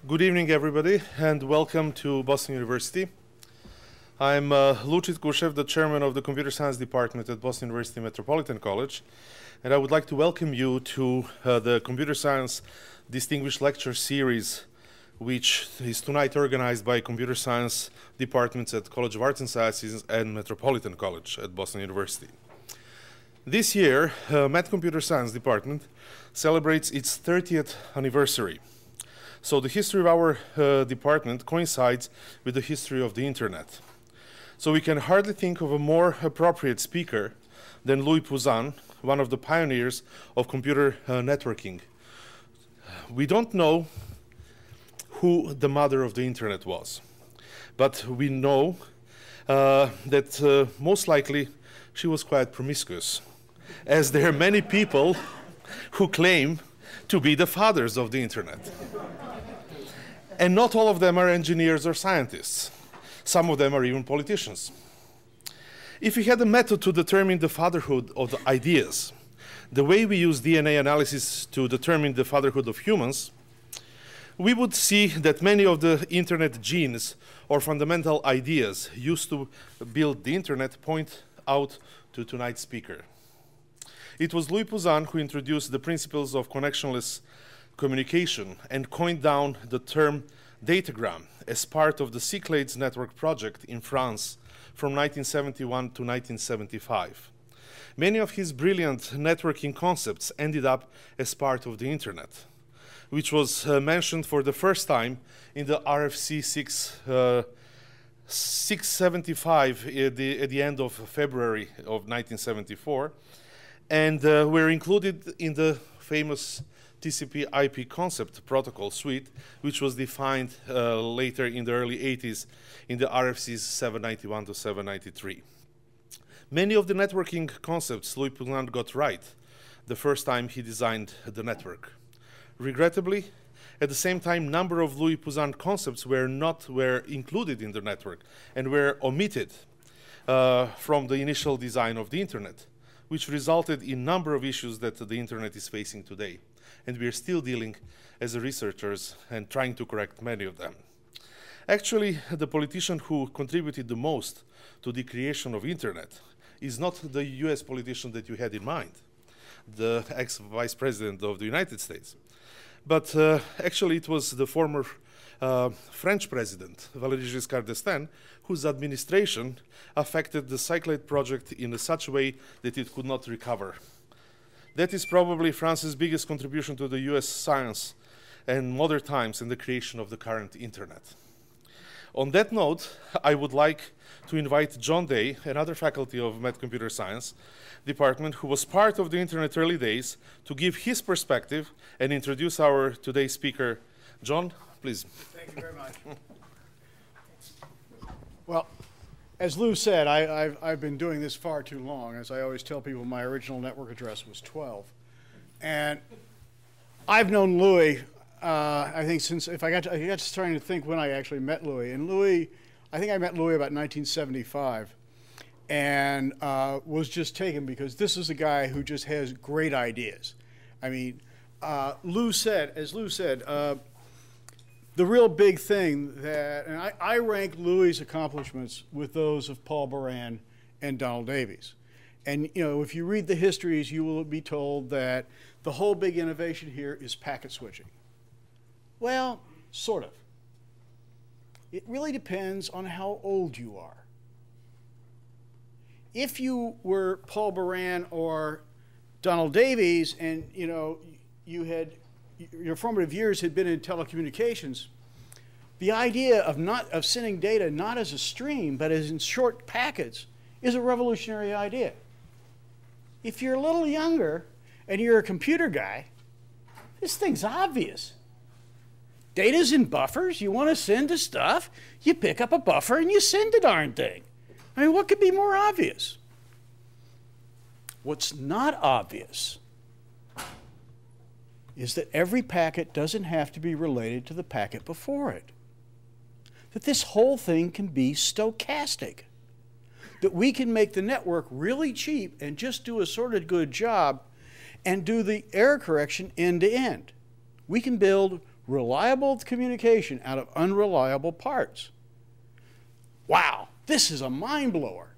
Good evening, everybody, and welcome to Boston University. I'm Lucic Kushev, the chairman of the Computer Science Department at Boston University Metropolitan College, and I would like to welcome you to the Computer Science Distinguished Lecture Series, which is tonight organized by Computer Science Departments at College of Arts and Sciences and Metropolitan College at Boston University. This year, Met Computer Science Department celebrates its 30th anniversary. So the history of our department coincides with the history of the internet. So we can hardly think of a more appropriate speaker than Louis Pouzin, one of the pioneers of computer networking. We don't know who the mother of the internet was, but we know that most likely she was quite promiscuous, as there are many people who claim to be the fathers of the internet. And not all of them are engineers or scientists. Some of them are even politicians. If we had a method to determine the fatherhood of the ideas, the way we use DNA analysis to determine the fatherhood of humans, we would see that many of the internet genes or fundamental ideas used to build the internet point out to tonight's speaker. It was Louis Pouzin who introduced the principles of connectionless communication and coined down the term datagram as part of the Cyclades network project in France from 1971 to 1975. Many of his brilliant networking concepts ended up as part of the internet, which was mentioned for the first time in the RFC 675 at the end of February of 1974, and were included in the famous TCP/IP concept protocol suite, which was defined later in the early 80s in the RFCs 791 to 793. Many of the networking concepts Louis Pouzin got right the first time he designed the network. Regrettably, at the same time, number of Louis Pouzin concepts were included in the network and were omitted from the initial design of the internet, which resulted in a number of issues that the internet is facing today. And we are still dealing as researchers and trying to correct many of them. Actually, the politician who contributed the most to the creation of internet is not the US politician that you had in mind, the ex-vice president of the United States. But actually it was the former French president, Valéry Giscard d'Estaing, whose administration affected the Cyclade project in such a way that it could not recover. That is probably France's biggest contribution to the US science and modern times and the creation of the current internet. On that note, I would like to invite John Day, another faculty of Met Computer Science Department, who was part of the internet early days, to give his perspective and introduce our today's speaker. John, please. Thank you very much. Well, as Lou said, I've been doing this far too long. As I always tell people, my original network address was 12. And I've known Louis, I think since, I got to trying to think when I actually met Louis. And Louis, I think I met Louis about 1975. And was just taken because this is a guy who just has great ideas. I mean, as Lou said, the real big thing that, and I rank Louis' accomplishments with those of Paul Baran and Donald Davies. And you know, if you read the histories, you will be told that the whole big innovation here is packet switching. Well, sort of. It really depends on how old you are. If you were Paul Baran or Donald Davies and you know, your formative years had been in telecommunications, the idea of sending data not as a stream but as in short packets is a revolutionary idea. If you're a little younger and you're a computer guy, this thing's obvious. Data's in buffers. You want to send to stuff, you pick up a buffer and you send the darn thing. I mean, what could be more obvious? What's not obvious is that every packet doesn't have to be related to the packet before it. That this whole thing can be stochastic. That we can make the network really cheap and just do a sort of good job and do the error correction end to end. We can build reliable communication out of unreliable parts. Wow, this is a mind blower.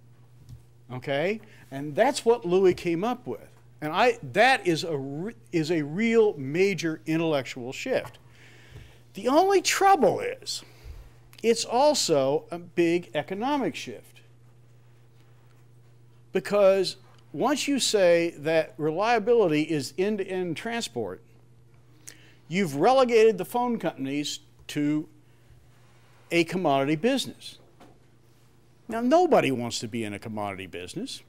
Okay? And that's what Louis came up with. And that is a real major intellectual shift. The only trouble is, it's also a big economic shift. Because once you say that reliability is end-to-end transport, you've relegated the phone companies to a commodity business. Now, nobody wants to be in a commodity business,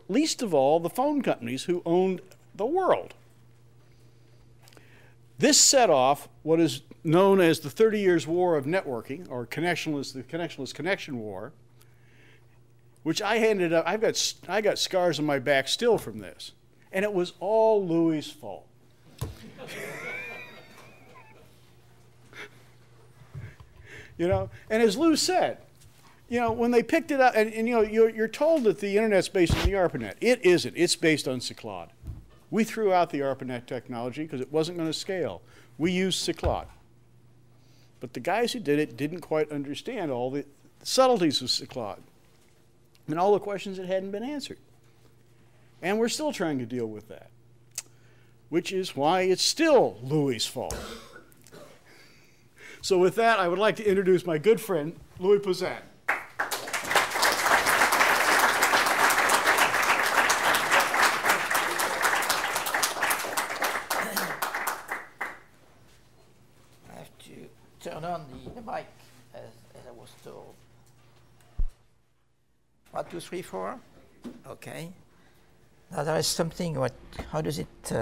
least of all the phone companies who owned the world. This set off what is known as the 30 Years' War of Networking, or the Connectionless Connection War, which I got scars on my back still from this. And it was all Louis' fault. You know, and as Lou said, you know, when they picked it up, and you know, you're told that the internet's based on the ARPANET. It isn't. It's based on Cyclade. We threw out the ARPANET technology because it wasn't going to scale. We used Cyclade. But the guys who did it didn't quite understand all the subtleties of Cyclade and all the questions that hadn't been answered. And we're still trying to deal with that, which is why it's still Louis' fault. So with that, I would like to introduce my good friend, Louis Pouzin. Turn on the mic, as I was told. 1, 2, 3, 4. Okay. Now there is something. How does it?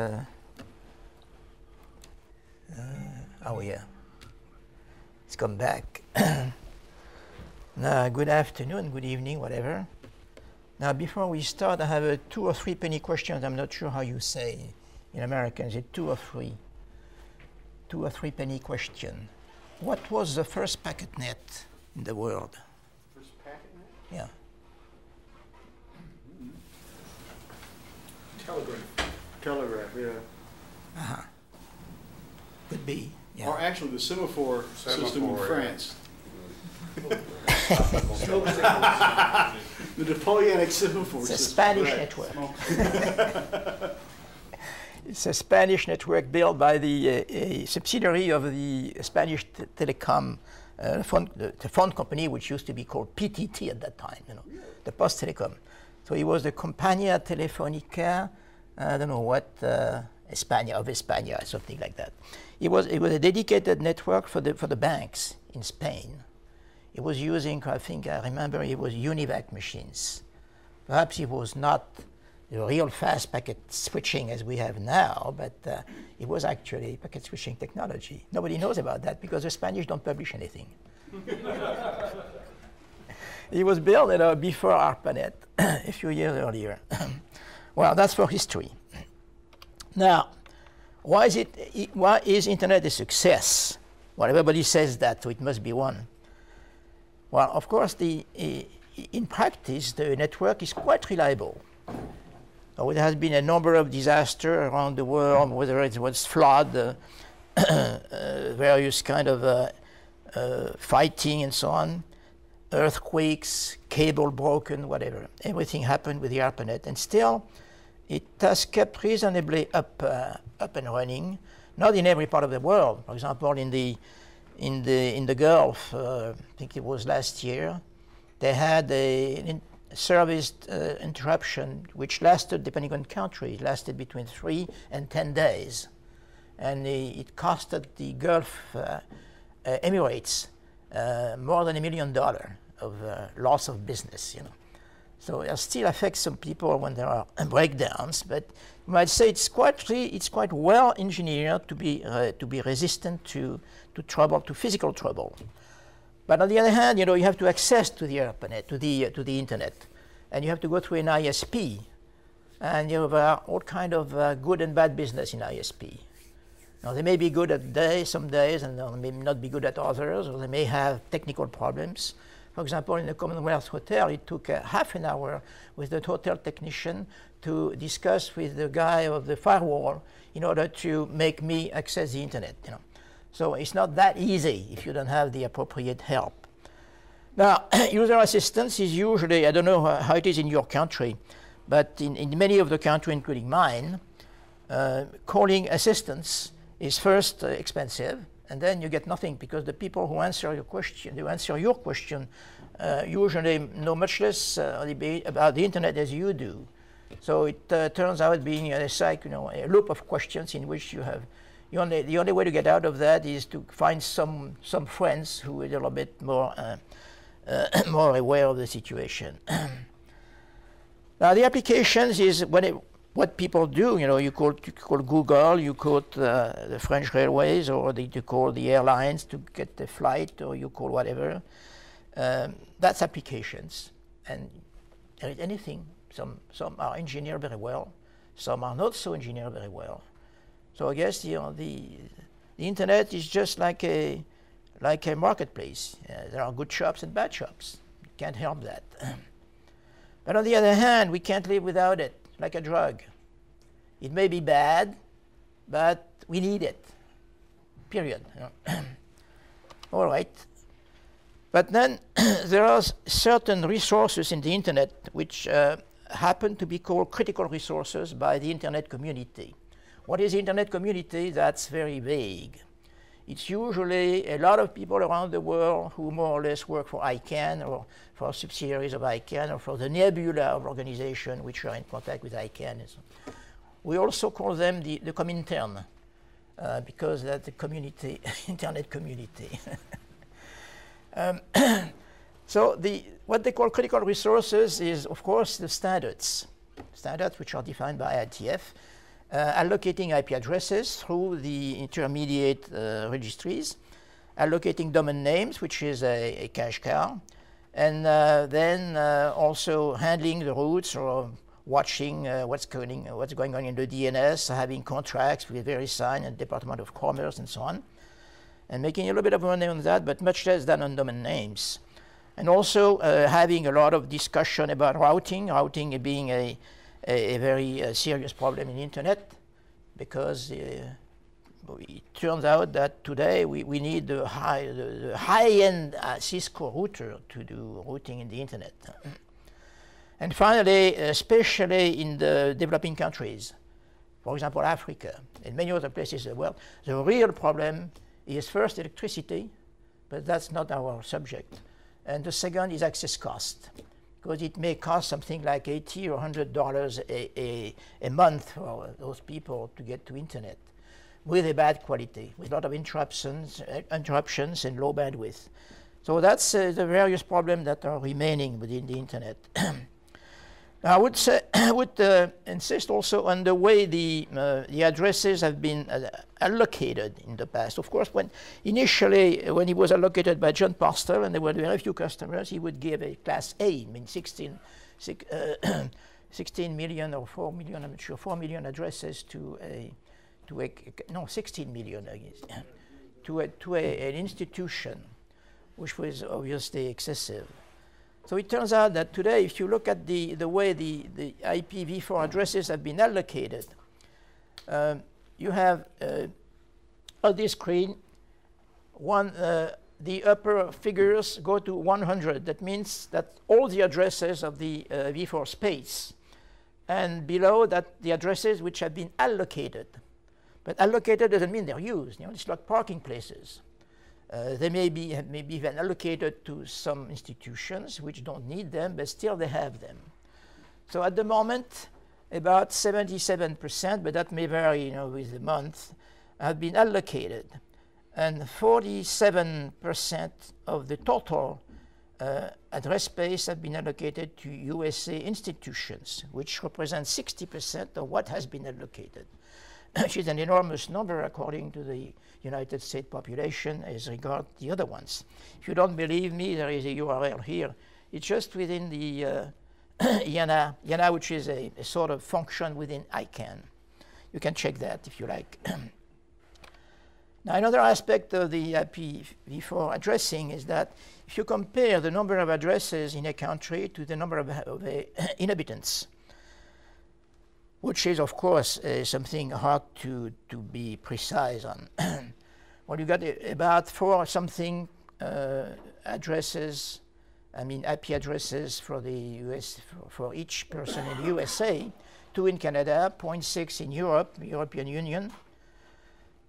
Oh yeah. It's come back. Now, good afternoon, good evening, whatever. Now, before we start, I have 2 or 3 penny questions. I'm not sure how you say in American. Is it 2 or 3? 2 or 3 penny question. What was the first packet net in the world? First packet net? Yeah. Telegraph. Telegraph, yeah. Uh-huh. Could be. Yeah. Or actually the semaphore system in France. The Napoleonic semaphore system. It's a system. Spanish right. Network. It's a Spanish network built by a subsidiary of the Spanish telecom the phone company, which used to be called PTT at that time, you know, the Post Telecom. So it was the Compañía Telefónica, I don't know what, España, something like that. It was a dedicated network for the banks in Spain. It was using, I remember it was UNIVAC machines. Perhaps it was not the real fast packet switching as we have now, but it was actually packet switching technology. Nobody knows about that because the Spanish don't publish anything. It was built before ARPANET, a few years earlier. Well, that's for history. Now, why is Internet a success? Well, everybody says that, so it must be one. Well, of course, in practice, the network is quite reliable. So there has been a number of disasters around the world, whether it was flood, various kind of fighting and so on, earthquakes, cable broken, whatever. Everything happened with the ARPANET, and still it has kept reasonably up and running. Not in every part of the world. For example, in the Gulf, I think it was last year, they had a service interruption which lasted, depending on country, it lasted between 3 and 10 days. And it costed the Gulf Emirates more than $1 million of loss of business, you know. So it still affects some people when there are breakdowns, but you might say it's quite well engineered to be resistant to trouble, to physical trouble. But on the other hand, you know, you have to access to the ARPANET, to the internet, and you have to go through an ISP, and you know, there are all kind of good and bad business in ISP. Now, they may be good at some days, and they may not be good at others, or they may have technical problems. For example, in the Commonwealth Hotel, it took half an hour with the hotel technician to discuss with the guy of the firewall in order to make me access the internet. You know, So it's not that easy if you don't have the appropriate help. Now, user assistance is usually, I don't know how it is in your country, but in many of the countries, including mine, calling assistance is first expensive, and then you get nothing because the people who answer your question, usually know much less about the internet as you do. So it turns out being a loop of questions in which you have the only way to get out of that is to find some friends who are a little bit more more aware of the situation. Now the applications is what people do. You call Google, you call the French Railways, or you call the airlines to get the flight, or you call whatever. That's applications, and there is anything. Some are engineered very well, some are not so engineered very well. So I guess the internet is just like a marketplace. There are good shops and bad shops. You can't help that. But on the other hand, we can't live without it, like a drug. It may be bad, but we need it. Period. All right. But then there are certain resources in the internet which happen to be called critical resources by the internet community. What is the internet community? That's very vague. It's usually a lot of people around the world who more or less work for ICANN or for subsidiaries of ICANN or for the nebula of organizations which are in contact with ICANN. We also call them the Comintern because that's the community, internet community. So what they call critical resources is, of course, the standards which are defined by IETF, allocating IP addresses through the intermediate registries, allocating domain names, which is a cash cow, and then also handling the routes or watching what's going on in the DNS, having contracts with VeriSign and Department of Commerce and so on, and making a little bit of money on that, but much less than on domain names. And also having a lot of discussion about routing being a very serious problem in the internet, because it turns out that today we need the high-end Cisco router to do routing in the internet. And finally, especially in the developing countries, for example, Africa and many other places in the world, the real problem is first electricity, but that's not our subject. And the second is access cost, because it may cost something like $80 or $100 a month for those people to get to internet with a bad quality, with a lot of interruptions and low bandwidth. So that's the various problems that are remaining within the internet. I would insist also on the way the addresses have been allocated in the past. Of course, when he was allocated by John Pastor, and there were very few customers, he would give a class A, I mean 16 million or 4 million, I'm not sure, 4 million addresses to 16 million, I guess, to an institution, which was obviously excessive. So it turns out that today, if you look at the way the IPv4 addresses have been allocated, you have on this screen, the upper figures go to 100. That means that all the addresses of the v4 space, and below that the addresses which have been allocated. But allocated doesn't mean they're used. It's like parking places. They may be even allocated to some institutions which don't need them, but still they have them. So at the moment, about 77%, but that may vary, with the month, have been allocated, and 47% of the total address space have been allocated to USA institutions, which represents 60% of what has been allocated, which is an enormous number according to the United States population as regards the other ones. If you don't believe me, there is a URL here. It's just within the IANA, which is a sort of function within ICANN. You can check that if you like. Now, another aspect of the IPv4 addressing is that if you compare the number of addresses in a country to the number of inhabitants, which is, of course, something hard to be precise on. Well, you got about 4 something addresses, I mean IP addresses for the US, for each person in the USA, 2 in Canada, 0.6 in Europe, European Union,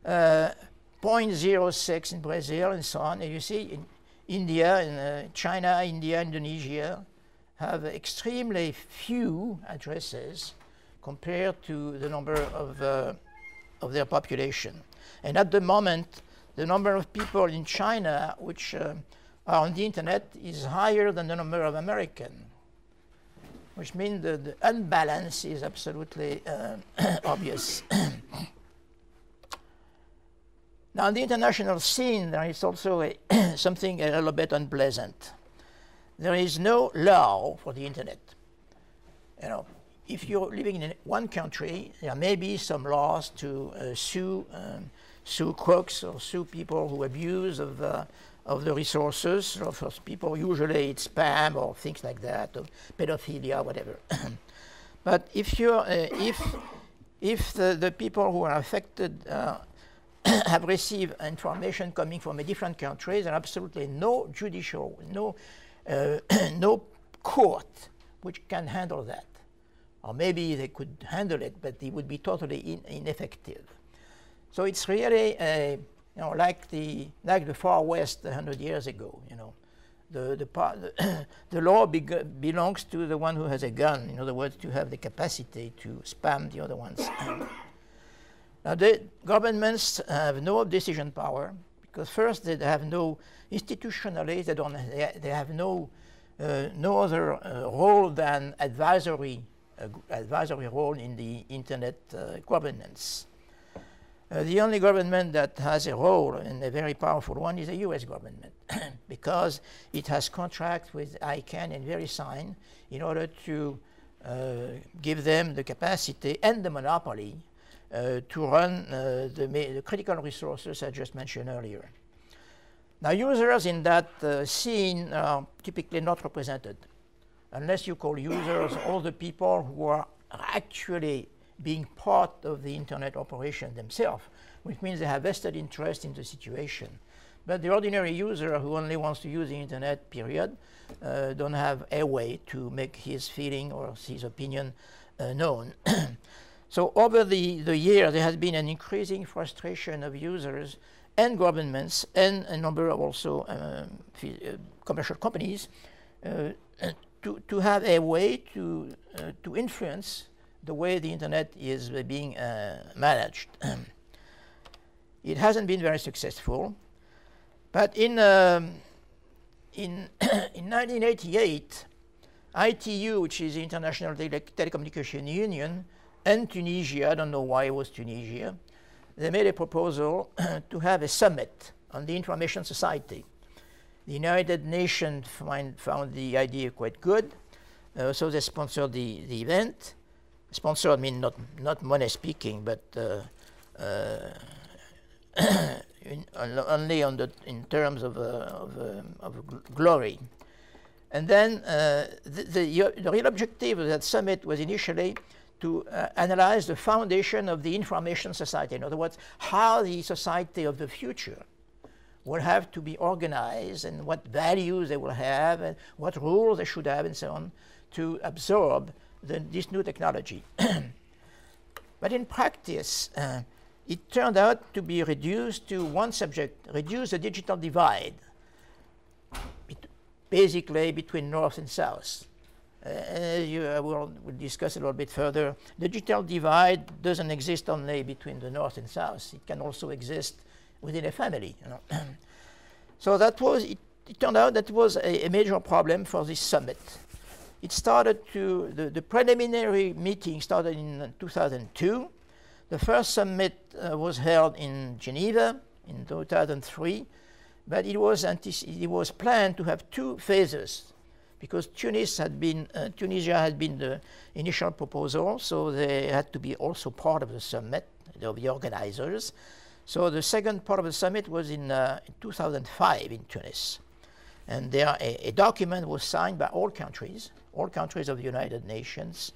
0.06 in Brazil, and so on. And you see, in India, in China, India, Indonesia, have extremely few addresses compared to the number of their population. And at the moment, the number of people in China which are on the internet is higher than the number of Americans, which means the unbalance is absolutely obvious. Now, on the international scene, there is also something a little bit unpleasant. There is no law for the internet. You know, if you're living in one country, there may be some laws to sue crooks or sue people who abuse of the resources. Or for people, usually it's spam or things like that, or pedophilia, whatever. But if you're if the people who are affected have received information coming from a different country, there are absolutely no judicial, no court which can handle that. Or maybe they could handle it, but it would be totally ineffective. So it's really like the Far West 100 years ago. You know, the law belongs to the one who has a gun. In other words, to have the capacity to spam the other ones. Now, the governments have no decision power because first they have no institutionally they have no other role than advisory role in the internet governance. The only government that has a role, and a very powerful one, is the US government because it has contracts with ICANN and VeriSign in order to give them the capacity and the monopoly to run the critical resources I just mentioned earlier. Now, users in that scene are typically not represented, unless you call users all the people who are actually being part of the internet operation themselves, which means they have vested interest in the situation. But the ordinary user who only wants to use the internet, period, don't have a way to make his feeling or his opinion known. So over the year, there has been an increasing frustration of users and governments and a number of also commercial companies to have a way to influence the way the internet is being managed. It hasn't been very successful, but in 1988, ITU, which is the International Telecommunication Union, and Tunisia, I don't know why it was Tunisia, they made a proposal to have a summit on the information society. The United Nations found the idea quite good, so they sponsored the event. Sponsored, I mean not money speaking, but only in terms of glory. And then the real objective of that summit was initially to analyze the foundation of the information society. In other words, how the society of the future will have to be organized and what values they will have and what rules they should have and so on to absorb this new technology. But in practice, it turned out to be reduced to one subject, reduce the digital divide, basically between North and South. We'll discuss a little bit further. The digital divide doesn't exist only between the North and South. It can also exist within a family. You know. So that was, it turned out that was a major problem for this summit. It started the preliminary meeting started in 2002. The first summit was held in Geneva in 2003, but it was planned to have 2 phases because Tunisia had been the initial proposal, so they had to be also part of the summit, of the organizers. So the second part of the summit was in 2005 in Tunis. And there a document was signed by all countries of the United Nations,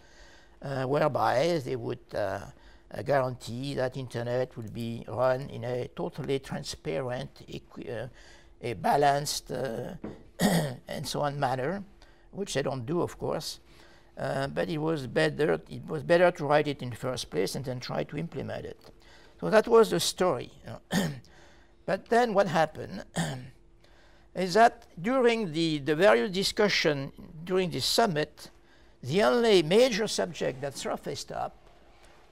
whereby they would guarantee that internet will be run in a totally transparent, a balanced, and so on manner, which they don't do, of course. But it was better to write it in the first place and then try to implement it. So that was the story. But then what happened is that during the various discussion during this summit, the only major subject that surfaced up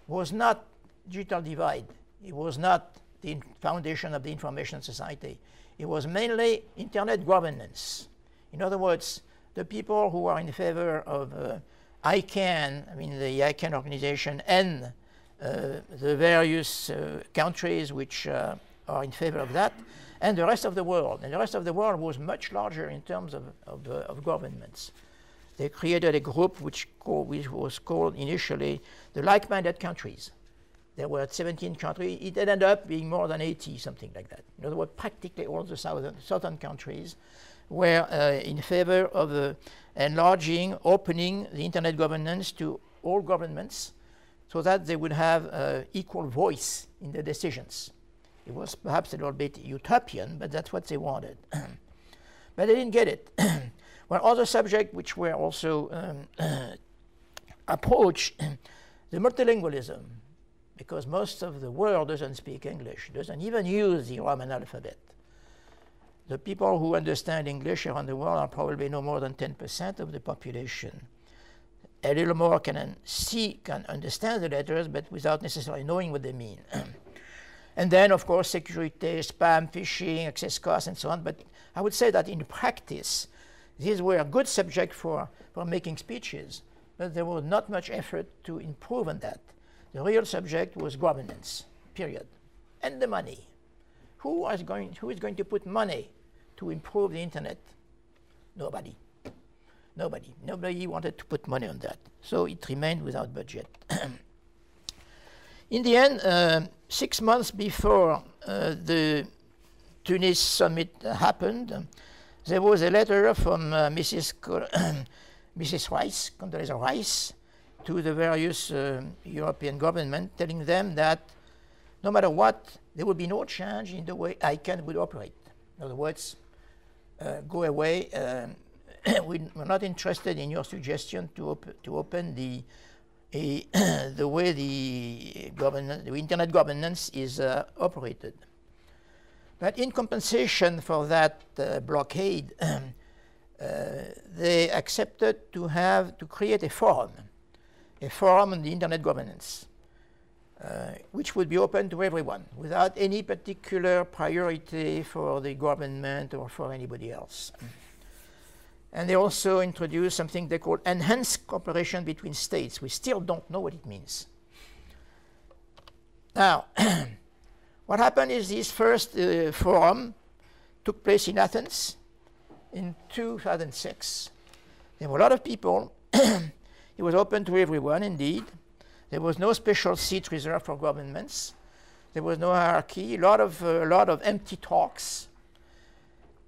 was not digital divide. It was not the foundation of the information society. It was mainly internet governance. In other words, the people who are in favor of ICANN, I mean the ICANN organization, and the various countries which are in favor of that, and the rest of the world. And the rest of the world was much larger in terms of governments. They created a group which was called initially the like-minded countries. There were 17 countries. It ended up being more than 80, something like that. In other words, practically all the southern countries were in favor of enlarging, opening the internet governance to all governments so that they would have equal voice in the decisions. It was perhaps a little bit utopian, but that's what they wanted. But they didn't get it. Well, other subjects which were also approached, the multilingualism, because most of the world doesn't speak English, doesn't even use the Roman alphabet. The people who understand English around the world are probably no more than 10% of the population. A little more can understand the letters, but without necessarily knowing what they mean. And then, of course, security, spam, phishing, access costs, and so on. But I would say that in practice, these were a good subject for making speeches, but there was not much effort to improve on that. The real subject was governance, period. And the money. Who is going to put money to improve the internet? Nobody. Nobody. Nobody wanted to put money on that. So it remained without budget. In the end, 6 months before the Tunis summit happened, there was a letter from Mrs. Rice, Condoleezza Rice, to the various European governments, telling them that no matter what, there would be no change in the way ICANN would operate. In other words, go away. We're not interested in your suggestion to open the way the internet governance is operated. But in compensation for that blockade, they accepted to create a forum on the internet governance, which would be open to everyone without any particular priority for the government or for anybody else. And they also introduced something they call enhanced cooperation between states. We still don't know what it means. Now, what happened is this first forum took place in Athens in 2006. There were a lot of people. It was open to everyone, indeed. There was no special seat reserved for governments. There was no hierarchy. A lot of empty talks.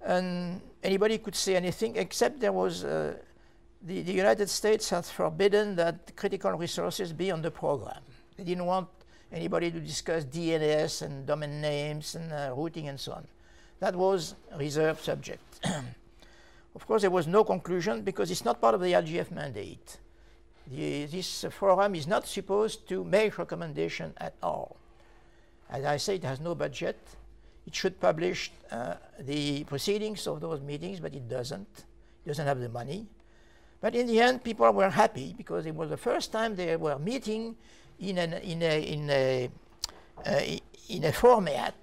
And anybody could say anything, except there was the United States has forbidden that critical resources be on the program. They didn't want anybody to discuss DNS and domain names and routing and so on. That was a reserved subject. Of course, there was no conclusion because it's not part of the IGF mandate. This forum is not supposed to make recommendation at all. As I say, it has no budget. It should publish the proceedings of those meetings, but it doesn't. It doesn't have the money. But in the end, people were happy because it was the first time they were meeting in a format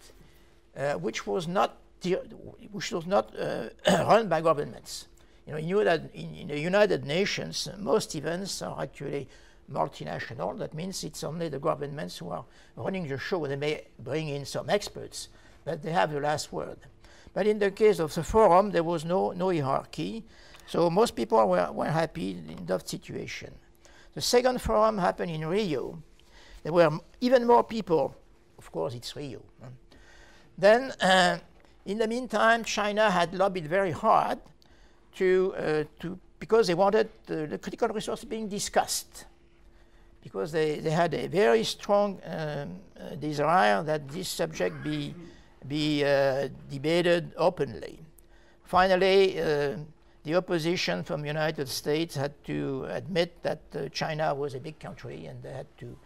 which was not run by governments. You know, you knew that in the United Nations, most events are actually multinational. That means it's only the governments who are running the show. They may bring in some experts, but they have the last word. But in the case of the forum, there was no hierarchy. So most people were happy in that situation. The second forum happened in Rio. There were even more people. Of course, it's Rio. Then, in the meantime, China had lobbied very hard because they wanted the critical resource being discussed. because they had a very strong desire that this subject be debated openly. Finally, the opposition from the United States had to admit that China was a big country, and they had to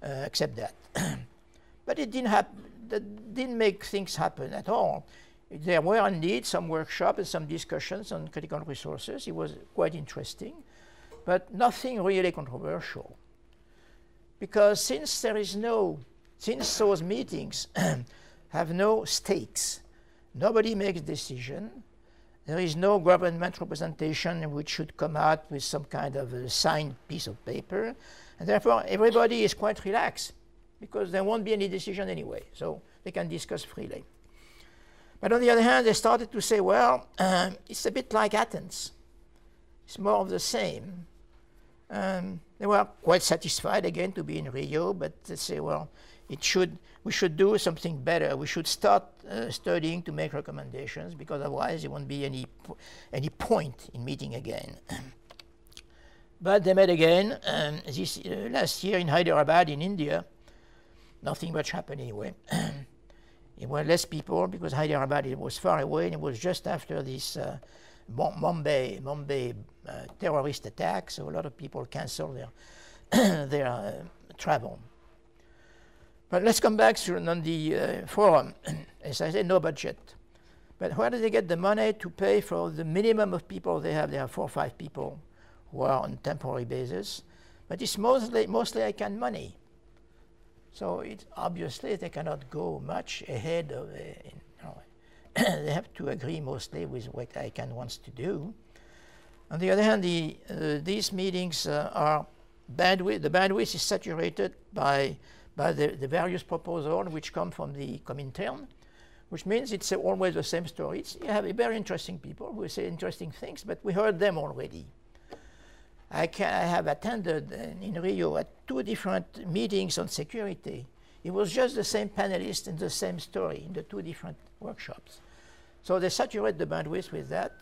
accept that. But it didn't happen. That didn't make things happen at all. There were indeed some workshops and some discussions on critical resources. It was quite interesting, but nothing really controversial. Because since those meetings have no stakes, nobody makes decision. There is no government representation which should come out with some kind of a signed piece of paper, and therefore everybody is quite relaxed because there won't be any decision anyway, so they can discuss freely. But on the other hand, they started to say, well, it's a bit like Athens. It's more of the same. They were quite satisfied again to be in Rio, but they say, well, we should do something better. We should start studying to make recommendations, because otherwise there won't be any point in meeting again. But they met again this last year in Hyderabad in India. Nothing much happened anyway. There were less people because Hyderabad, it was far away, and it was just after this Mumbai terrorist attack, so a lot of people canceled their travel. But let's come back to on the forum. As I said, no budget. But where do they get the money to pay for the minimum of people they have? They have 4 or 5 people who are on temporary basis. But it's mostly ICANN money. So it's obviously they cannot go much ahead of they have to agree mostly with what ICANN wants to do. On the other hand, these meetings are bandwidth. The bandwidth is saturated by the various proposals which come from the Comintern, which means it's always the same story. You have very interesting people who say interesting things, but we heard them already. I have attended in Rio at 2 different meetings on security. It was just the same panelists and the same story in the 2 different workshops. So they saturate the bandwidth with that.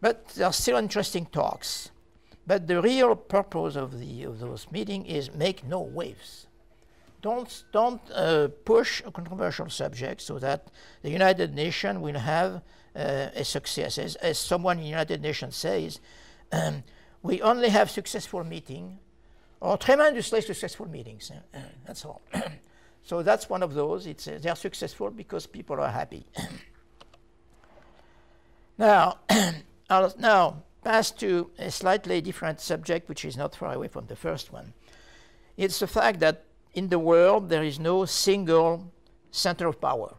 But there are still interesting talks. But the real purpose of those meetings is make no waves. Don't push a controversial subject so that the United Nations will have a success. As someone in the United Nations says, we only have successful meetings, or tremendously successful meetings. That's all. So that's one of those. They are successful because people are happy. Now, I'll now pass to a slightly different subject, which is not far away from the first one. It's the fact that in the world there is no single center of power.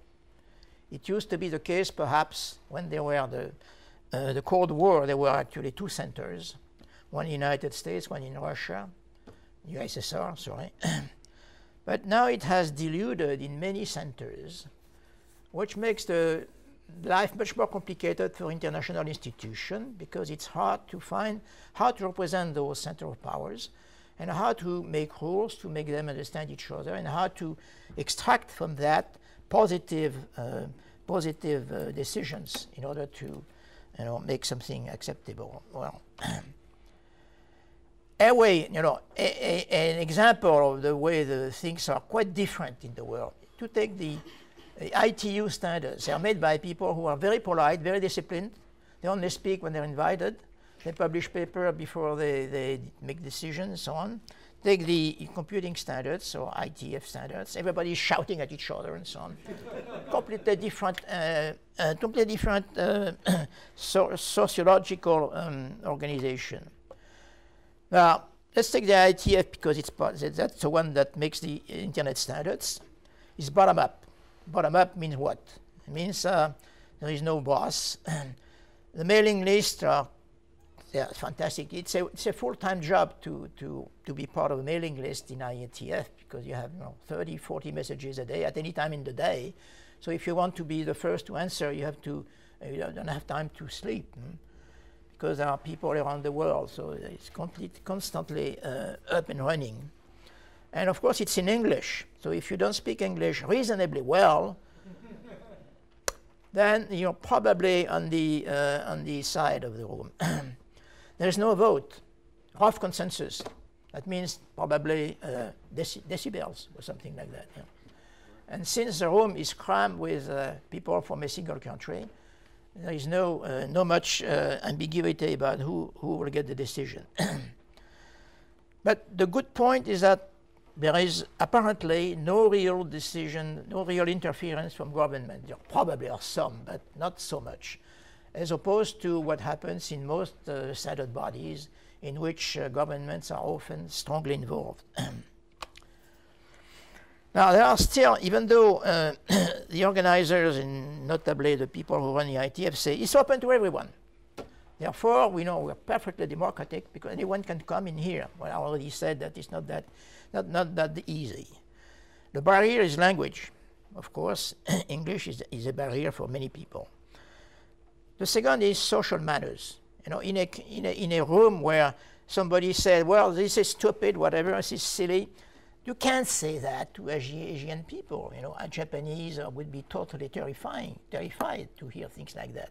It used to be the case, perhaps, when there were the Cold War. There were actually 2 centers, one in the United States, one in Russia, USSR, sorry. But now it has diluted in many centers, which makes the life much more complicated for international institutions, because it's hard to find how to represent those center of powers and how to make rules to make them understand each other, and how to extract from that positive decisions in order to make something acceptable. Well, anyway, an example of the way the things are quite different in the world. To take the ITU standards, they are made by people who are very polite, very disciplined. They only speak when they're invited. They publish paper before they make decisions and so on. Take the computing standards, or ITF standards. Everybody is shouting at each other and so on. Completely different sociological organization. Now, let's take the ITF because that's the one that makes the internet standards. It's bottom-up. Bottom-up means what? It means there is no boss. The mailing lists are fantastic. It's a full-time job to be part of a mailing list in IETF, because you have 30, 40 messages a day at any time in the day. So if you want to be the first to answer, you don't have time to sleep, because there are people around the world. So it's constantly up and running. And of course, it's in English. So if you don't speak English reasonably well, then you're probably on the side of the room. There is no vote, rough consensus. That means probably decibels or something like that. Yeah. And since the room is crammed with people from a single country, there is no much ambiguity about who will get the decision. But the good point is that there is apparently no real decision, no real interference from government. There probably are some, but not so much, as opposed to what happens in most standard bodies in which governments are often strongly involved. Now, there are still, even though the organizers and notably the people who run the ITF say it's open to everyone. Therefore, we know we're perfectly democratic because anyone can come in here. Well, I already said that it's not that easy. The barrier is language, of course. English is a barrier for many people. The second is social manners. You know, in a room where somebody said, well, this is stupid, whatever, this is silly, you can't say that to Asian people. You know, a Japanese would be totally terrified to hear things like that.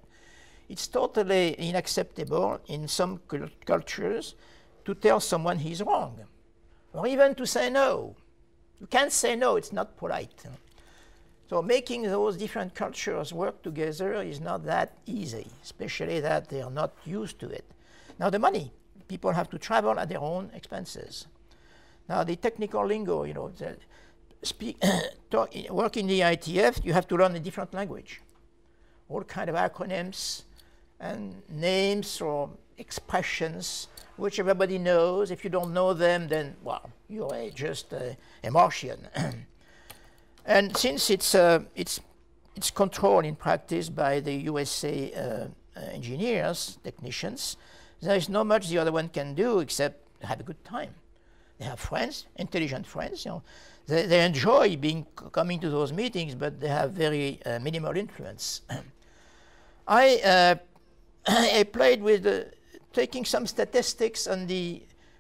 It's totally unacceptable in some cultures to tell someone he's wrong, or even to say no. You can't say no, it's not polite. So making those different cultures work together is not that easy, especially that they are not used to it. Now the money, people have to travel at their own expenses. Now the technical lingo, you know, work in the ITF, you have to learn a different language. All kind of acronyms and names or expressions which everybody knows. If you don't know them, then, well, you're just a Martian. And since it's controlled in practice by the USA engineers, technicians, there is not much the other one can do except have a good time. They have friends, intelligent friends. You know, they enjoy coming to those meetings, but they have very minimal influence. I played with taking some statistics on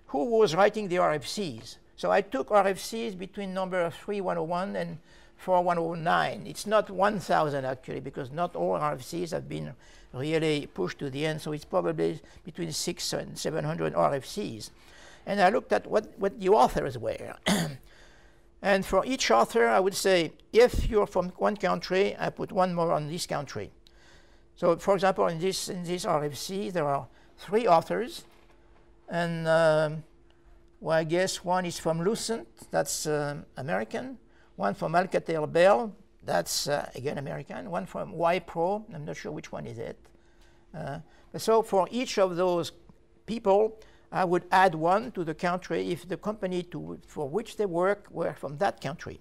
who was writing the RFCs. So I took RFCs between number 3101 and 4109. It's not 1,000 actually, because not all RFCs have been really pushed to the end. So it's probably between 600 and 700 RFCs. And I looked at what the authors were. And for each author, I would say, if you're from one country, I put one more on this country. So, for example, in this RFC, there are 3 authors. And, well, I guess one is from Lucent, that's American. One from Alcatel-Bell, that's, again, American. One from Y-Pro, I'm not sure which one is it. So for each of those people, I would add one to the country if the company for which they work were from that country.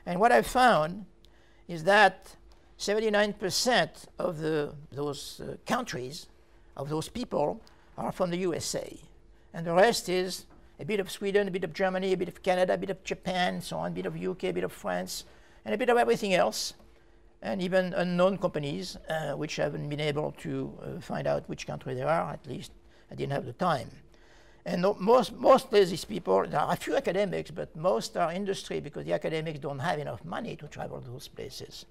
And what I found is that 79% of those countries, of those people, are from the USA. And the rest is a bit of Sweden, a bit of Germany, a bit of Canada, a bit of Japan, so on, a bit of UK, a bit of France, and a bit of everything else, and even unknown companies, which I haven't been able to find out which country they are. At least I didn't have the time. And mostly these people, there are a few academics, but most are industry because the academics don't have enough money to travel to those places.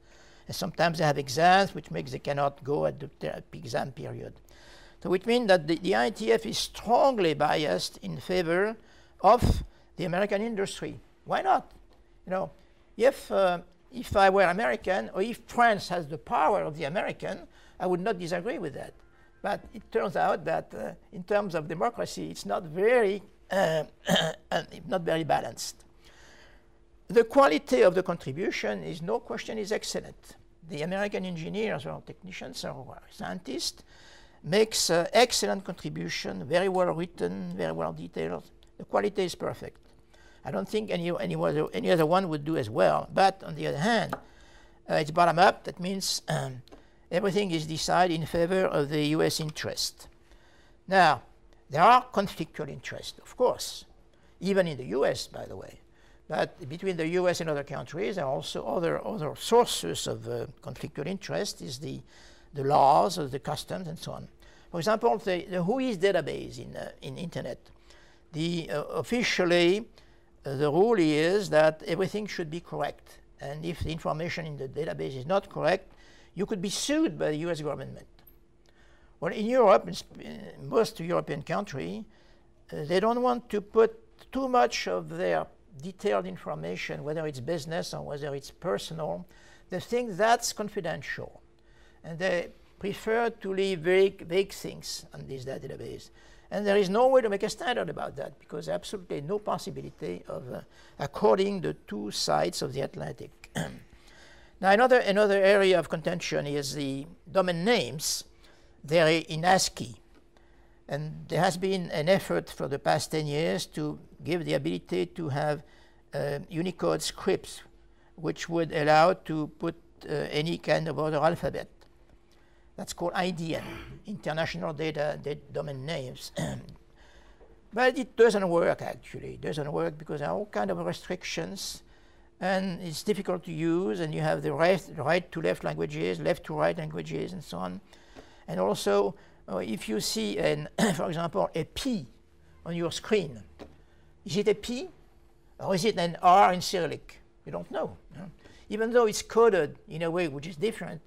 And sometimes they have exams, which makes they cannot go at the exam period. So which means that the ITF is strongly biased in favor of the American industry. Why not? You know, if I were American, or if France has the power of the American, I would not disagree with that. But it turns out that in terms of democracy, it's not very balanced. The quality of the contribution is no question is excellent. The American engineers or technicians or scientists makes excellent contribution, very well written, very well detailed. The quality is perfect. I don't think any other one would do as well. But on the other hand, it's bottom up. That means everything is decided in favor of the US interest. Now, there are conflictual interests, of course, even in the US, by the way. But between the US and other countries, there are also other sources of conflictual interest, is the laws, or the customs, and so on. For example, the WHOIS database in Internet. Officially, the rule is that everything should be correct. And if the information in the database is not correct, you could be sued by the US government. Well, in Europe, in most European countries, they don't want to put too much of their detailed information, whether it's business or whether it's personal, they think that's confidential. And they prefer to leave vague things on this database. And there is no way to make a standard about that because absolutely no possibility of according the two sides of the Atlantic. Now another area of contention is the domain names. They're in ASCII. And there has been an effort for the past 10 years to give the ability to have Unicode scripts which would allow to put any kind of other alphabet. That's called IDN, International Data Domain Names. But it doesn't work, actually. It doesn't work because there are all kinds of restrictions, and it's difficult to use, and you have the right to left languages, left to right languages, and so on. And also, if you see, for example, a P on your screen, is it a P or is it an R in Cyrillic? You don't know. Even though it's coded in a way which is different,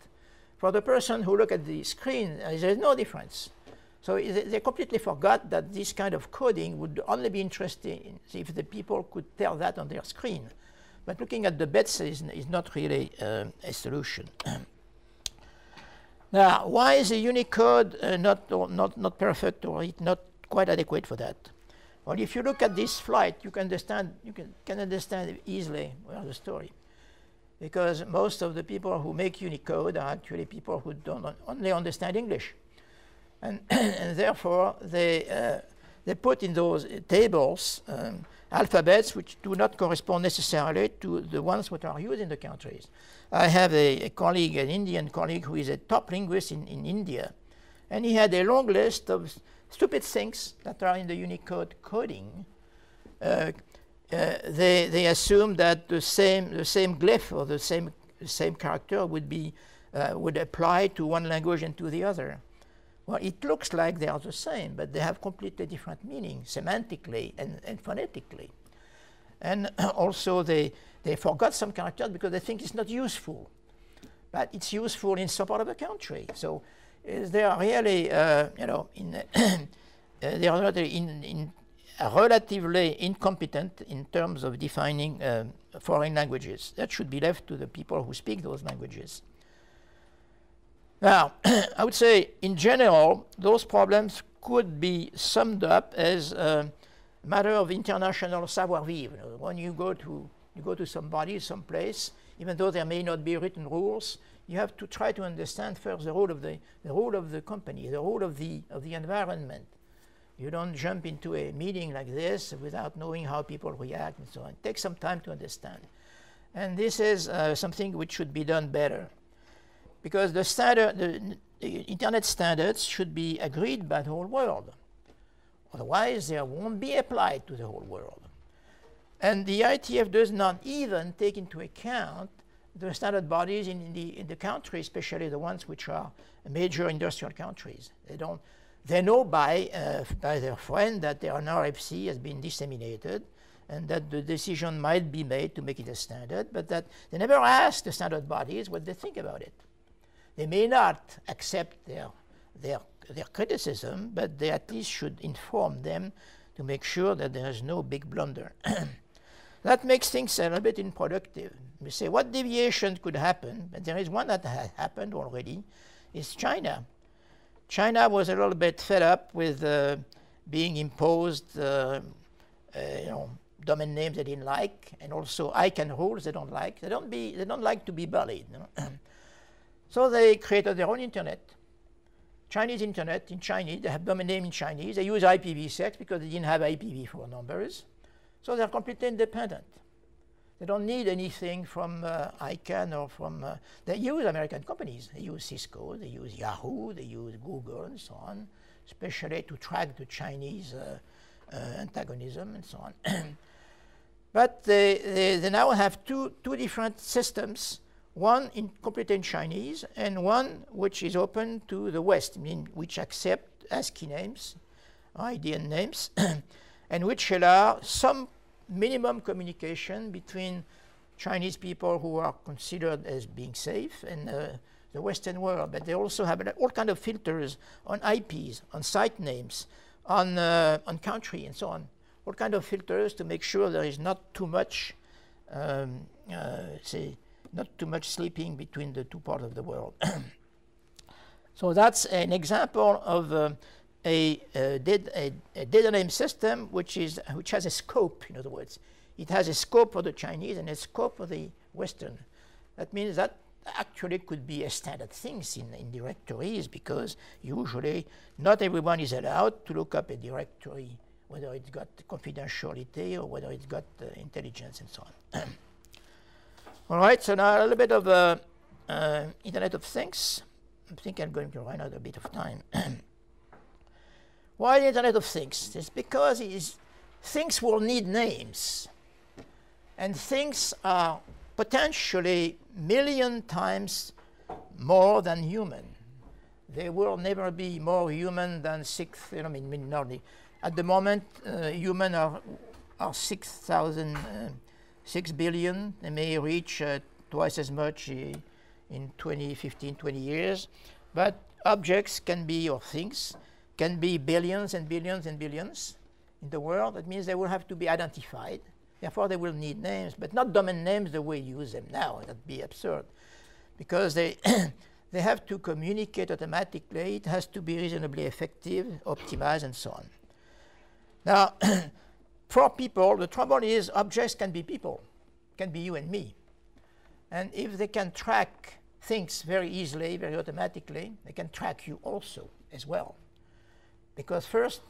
for the person who look at the screen, there's no difference. So they completely forgot that this kind of coding would only be interesting if the people could tell that on their screen. But looking at the bits is not really a solution. Now, why is the Unicode not perfect or not quite adequate for that? Well, if you look at this flight, you can understand easily where's the story. Because most of the people who make Unicode are actually people who don't only understand English. And, and therefore, they put in those tables alphabets which do not correspond necessarily to the ones which are used in the countries. I have a colleague, an Indian colleague, who is a top linguist in India. And he had a long list of stupid things that are in the Unicode coding. They assume that the same glyph or the same character would apply to one language and to the other. Well, it looks like they are the same, but they have completely different meaning semantically and phonetically. And also they forgot some characters because they think it's not useful, but it's useful in some part of the country. So they are really, they are not relatively incompetent in terms of defining foreign languages. That should be left to the people who speak those languages. Now, I would say, in general, those problems could be summed up as a matter of international savoir vivre. When you go to somebody, someplace, even though there may not be written rules, you have to try to understand first the role of the company, the role of the environment. You don't jump into a meeting like this without knowing how people react and so on. It takes some time to understand. And this is something which should be done better. Because the internet standards should be agreed by the whole world. Otherwise, they won't be applied to the whole world. And the IETF does not even take into account the standard bodies in the country, especially the ones which are major industrial countries. They know by their friend that an RFC has been disseminated and that the decision might be made to make it a standard, but that they never ask the standard bodies what they think about it. They may not accept their criticism, but they at least should inform them to make sure that there is no big blunder. That makes things a little bit unproductive. We say what deviation could happen, but there is one that has happened already, is China. China was a little bit fed up with being imposed domain names they didn't like, and also ICANN rules they don't like. They don't like to be bullied. So they created their own internet. Chinese internet in Chinese, they have domain name in Chinese. They use IPv6 because they didn't have IPv4 numbers. So they're completely independent. They don't need anything from ICANN or from, they use American companies. They use Cisco, they use Yahoo, they use Google and so on, especially to track the Chinese antagonism and so on. But they now have two different systems, one completely in Chinese and one which is open to the West, which accept ASCII names, IDN names, and which allow some minimum communication between Chinese people who are considered as being safe and the Western world. But they also have all kinds of filters on IPs, on site names, on country, and so on. all kind of filters to make sure there is not too much, not too much sleeping between the two parts of the world. So that's an example of a data name system which has a scope. In other words, it has a scope for the Chinese and a scope for the Western. That means that actually could be a standard things in directories, because usually not everyone is allowed to look up a directory, whether it's got confidentiality or whether it's got intelligence and so on. All right, so now a little bit of Internet of Things. I think I'm going to run out a bit of time. Why the Internet of Things? It's because things will need names. And things are potentially million times more than human. They will never be more human than at the moment, human are 6 billion. They may reach twice as much in 15, 20 years. But objects can be, or things, can be billions and billions and billions in the world. That means they will have to be identified. Therefore, they will need names, but not domain names the way we use them now. That would be absurd. Because they, they have to communicate automatically. It has to be reasonably effective, optimized, and so on. Now, for people, the trouble is objects can be people, can be you and me. And if they can track things very easily, very automatically, they can track you also as well. Because first,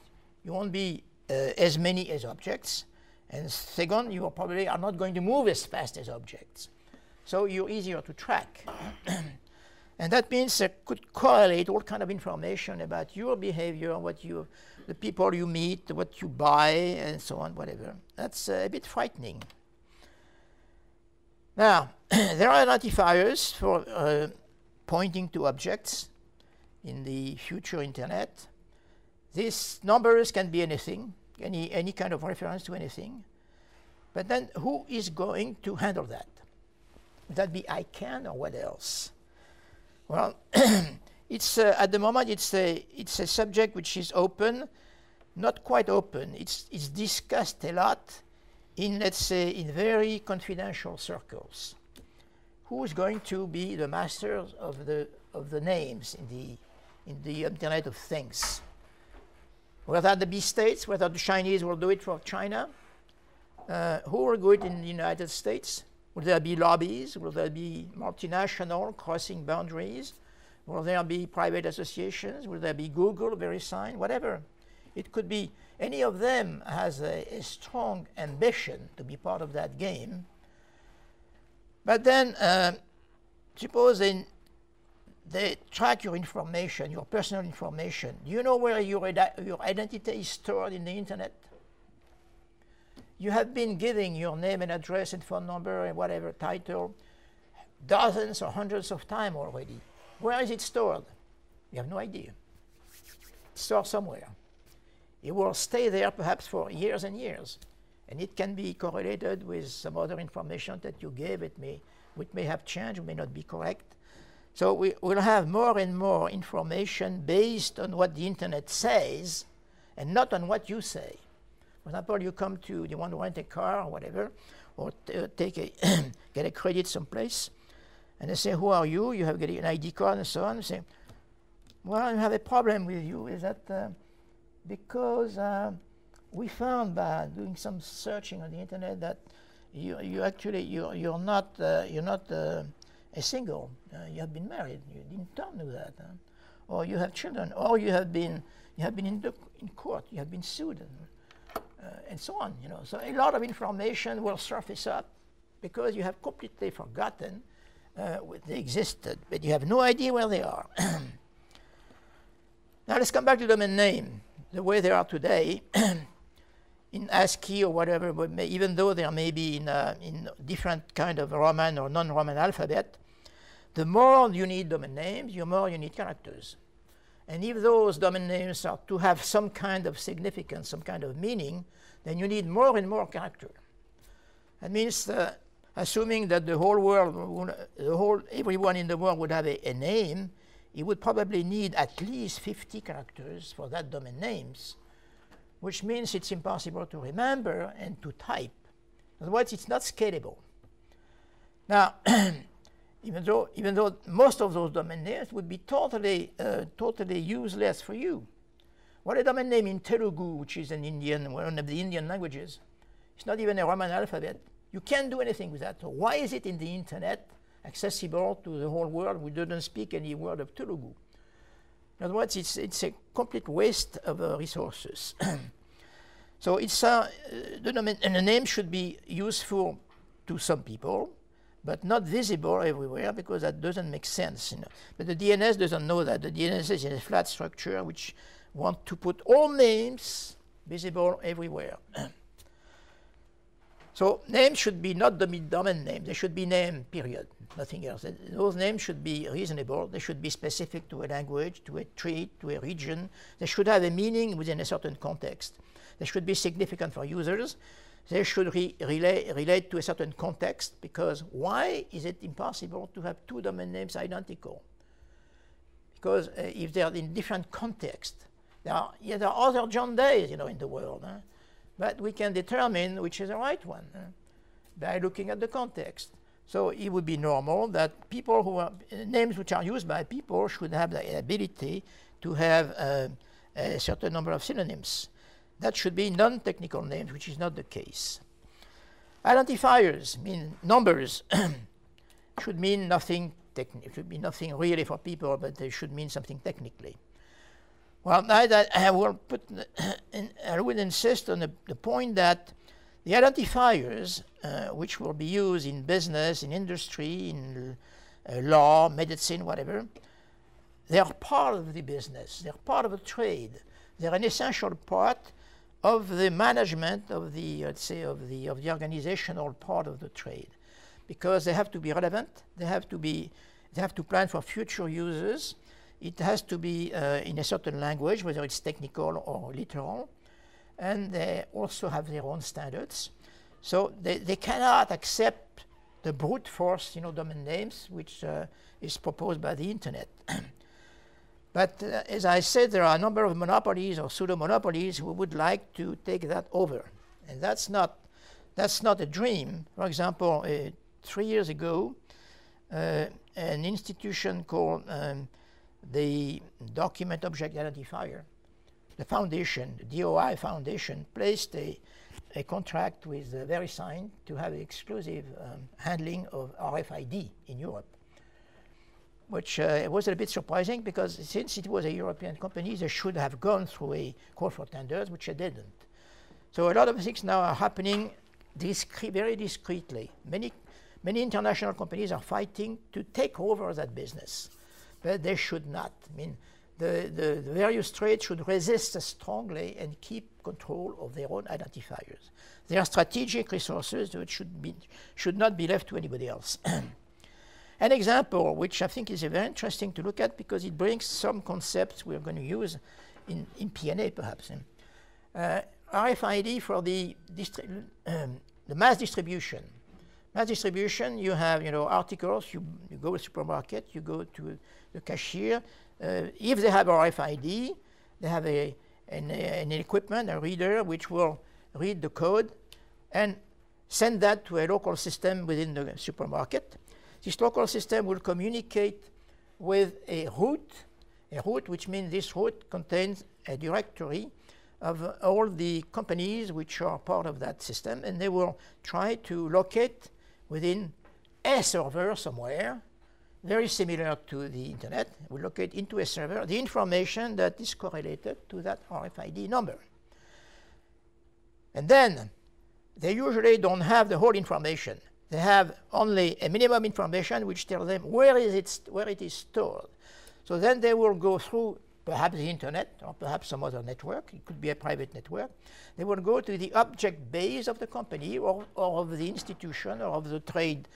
you won't be as many as objects. And second, you probably are not going to move as fast as objects. So you're easier to track. And that means it could correlate all kind of information about your behavior, the people you meet, what you buy, and so on, whatever. That's a bit frightening. Now, there are identifiers for pointing to objects in the future Internet. These numbers can be anything, any kind of reference to anything. But then who is going to handle that? Would that be ICANN or what else? Well, it's at the moment it's a subject which is open, not quite open. It's discussed a lot in, let's say, in very confidential circles. Who is going to be the masters of the names in the Internet of Things? Whether the big states, whether the Chinese will do it for China, who will do it in the United States? Will there be lobbies? Will there be multinational crossing boundaries? Will there be private associations? Will there be Google, VeriSign, whatever? It could be any of them has a strong ambition to be part of that game. But then suppose they track your information, your personal information. Do you know where your identity is stored in the Internet? You have been giving your name and address and phone number and whatever title dozens or hundreds of times already. Where is it stored? You have no idea. It's stored somewhere. It will stay there perhaps for years and years. And it can be correlated with some other information that you gave. Which may have changed, may not be correct. So we will have more and more information based on what the Internet says and not on what you say. For example, you want to rent a car or whatever, or get a credit someplace, and they say, who are you? You have an ID card and so on. They say, well, I have a problem with you. Is that because we found by doing some searching on the Internet that you're not a single. You have been married. You didn't tell me that, or you have children, or you have been in court. You have been sued. And so on, So a lot of information will surface up because you have completely forgotten they existed, but you have no idea where they are. Now let's come back to domain name. The way they are today, in ASCII or whatever, but even though they may be in different kind of Roman or non-Roman alphabet, the more you need domain names, the more you need characters. And if those domain names are to have some kind of significance, some kind of meaning, then you need more and more character. That means assuming that the whole world, everyone in the world would have a name, it would probably need at least 50 characters for that domain names which means it's impossible to remember and to type. Otherwise, it's not scalable. Now, even though most of those domain names would be totally useless for you. What a domain name in Telugu, which is one of the Indian languages, it's not even a Roman alphabet. You can't do anything with that. So why is it in the internet accessible to the whole world who doesn't speak any word of Telugu? In other words, it's a complete waste of resources. So it's the domain, and the name should be useful to some people, but not visible everywhere, because that doesn't make sense. But the DNS doesn't know that. The DNS is a flat structure which wants to put all names visible everywhere. So names should be not domain names. They should be named, period, nothing else. Those names should be reasonable. They should be specific to a language, to a trait, to a region. They should have a meaning within a certain context. They should be significant for users. They should relate to a certain context, because why is it impossible to have two domain names identical? Because if they are in different contexts, there are other John Days, in the world. But we can determine which is the right one by looking at the context. So it would be normal that people who are names which are used by people should have the ability to have a certain number of synonyms. That should be non-technical names, which is not the case. Identifiers mean numbers. Should mean nothing technical. Should be nothing really for people, but they should mean something technically. Well, I would insist on the point that the identifiers, which will be used in business, in industry, in law, medicine, whatever, they are part of the business. They're part of the trade. They're an essential part of the management of the, let's say, of the organizational part of the trade, because they have to be relevant. They have to plan for future users. It has to be in a certain language, whether it's technical or literal, and they also have their own standards. So they cannot accept the brute force, domain names, which is proposed by the internet. But as I said, there are a number of monopolies or pseudo-monopolies who would like to take that over, and that's not a dream. For example, 3 years ago, an institution called the Document Object Identifier, the foundation, the DOI Foundation, placed a contract with VeriSign to have exclusive handling of RFID in Europe, which was a bit surprising, because since it was a European company, they should have gone through a call for tenders, which they didn't. So a lot of things now are happening very discreetly. Many international companies are fighting to take over that business, but they should not. I mean, the various trades should resist strongly and keep control of their own identifiers. They are strategic resources which should not be left to anybody else. An example, which I think is very interesting to look at, because it brings some concepts we're going to use in PNA, perhaps. RFID for the mass distribution. Mass distribution, you have articles, you go to the supermarket, you go to the cashier. If they have RFID, they have an equipment, a reader, which will read the code and send that to a local system within the supermarket. This local system will communicate with a root, which means this root contains a directory of all the companies which are part of that system, and they will try to locate within a server somewhere, very similar to the internet. We locate into a server the information that is correlated to that RFID number. And then they usually don't have the whole information. They have only a minimum information which tells them where it is stored. So then they will go through perhaps the internet or perhaps some other network. It could be a private network. They will go to the object base of the company or of the institution or of the trade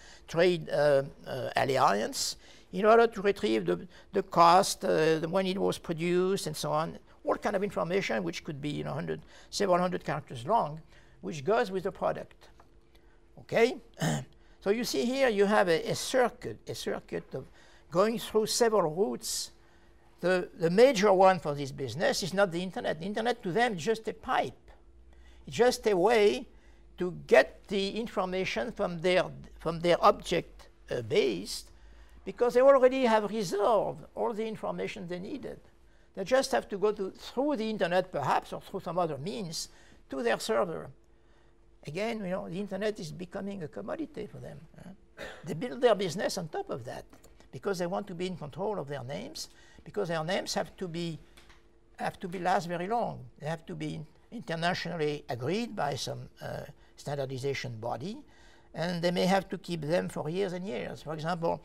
alliance in order to retrieve the cost, when it was produced, and so on. All kind of information which could be several hundred characters long, which goes with the product. Okay, so you see here you have a circuit of going through several routes the major one for this business is not the internet. The internet to them is just a pipe. It's just a way to get the information from their object base, because they already have resolved all the information they needed. They just have to go through the internet, perhaps, or through some other means, to their server. Again, you know, the internet is becoming a commodity for them. They build their business on top of that, because they want to be in control of their names, because their names have to last very long. They have to be internationally agreed by some standardization body, and they may have to keep them for years and years. For example,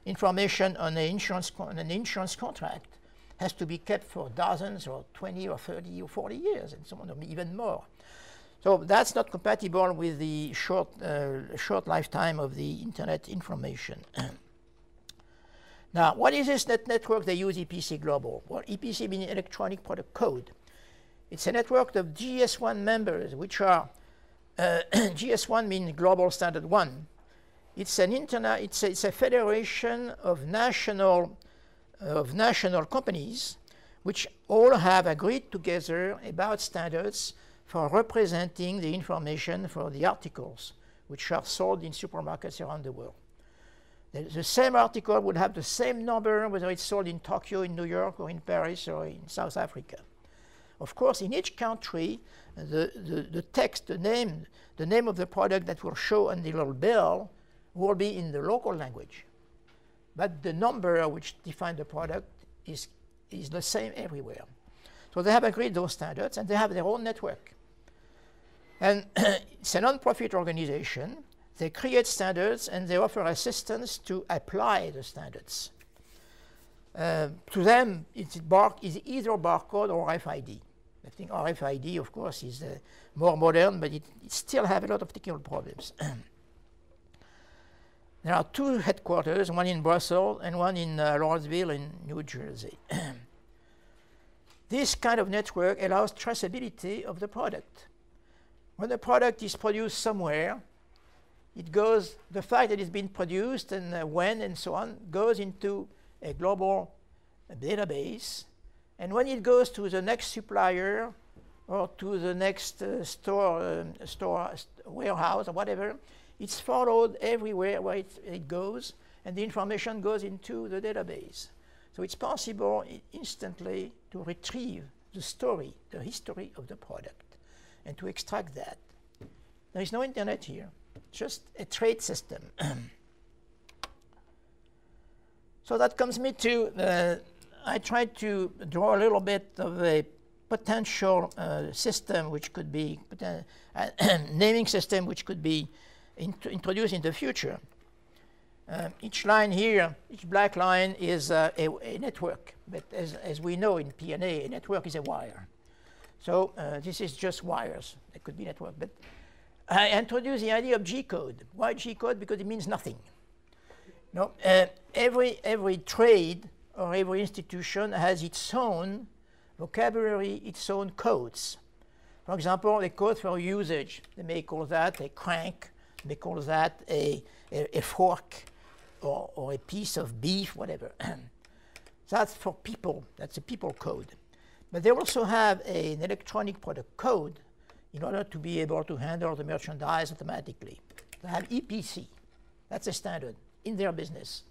information on an insurance contract has to be kept for dozens or 20 or 30 or 40 years, and so on, or even more. So that's not compatible with the short lifetime of the internet information. Now, what is this network they use EPC Global? Well, EPC means Electronic Product Code. It's a network of GS1 members, which are, GS1 means Global Standard 1. It's a federation of national companies which all have agreed together about standards for representing the information for the articles which are sold in supermarkets around the world. The same article would have the same number whether it's sold in Tokyo, in New York, or in Paris, or in South Africa. Of course, in each country, the text, the name of the product that will show on the little bill will be in the local language. But the number which defines the product is the same everywhere. So they have agreed those standards, and they have their own network. And it's a non-profit organization. They create standards, and they offer assistance to apply the standards. To them, it's either barcode or RFID. I think RFID, of course, is more modern, but it still has a lot of technical problems. There are two headquarters, one in Brussels and one in Lawrenceville in New Jersey. This kind of network allows traceability of the product. When the product is produced somewhere, the fact that it's been produced and when and so on goes into a global database. And when it goes to the next supplier or to the next warehouse or whatever, it's followed everywhere where it goes, and the information goes into the database. So it's possible instantly to retrieve the story, the history of the product, and to extract that. There is no internet here, just a trade system. So that comes me to, I tried to draw a little bit of a potential system which could be, naming system which could be introduced in the future. Each line here, each black line is a network, but as we know in P&A, a network is a wire. So this is just wires. It could be network, but I introduced the idea of G-code. Why G-code? Because it means nothing. No, every trade or every institution has its own vocabulary, its own codes. For example, a code for usage. They may call that a crank. They call that a fork or a piece of beef, whatever. That's for people. That's a people code. But they also have an electronic product code in order to be able to handle the merchandise automatically. They have EPC. That's a standard in their business.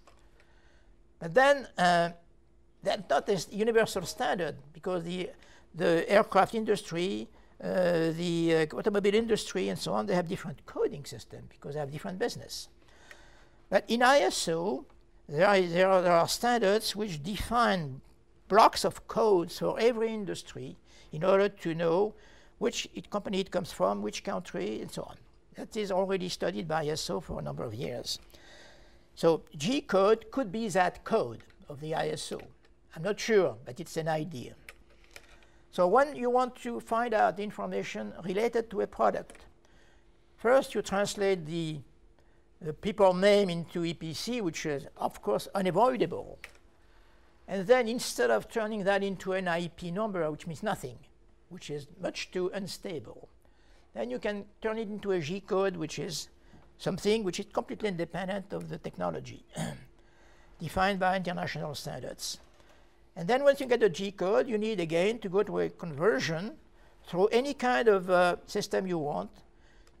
But then that's not a universal standard, because the aircraft industry, the automobile industry, and so on, they have different coding systems because they have different business. But in ISO, there are standards which define blocks of codes for every industry in order to know which company it comes from, which country, and so on. That is already studied by ISO for a number of years. So G-code could be that code of the ISO. I'm not sure, but it's an idea. So when you want to find out information related to a product, first you translate the people name into EPC, which is, of course, unavoidable. And then instead of turning that into an IP number, which means nothing, which is much too unstable, then you can turn it into a G-code, which is something which is completely independent of the technology, defined by international standards. And then once you get the G code, you need again to go to a conversion through any kind of system you want,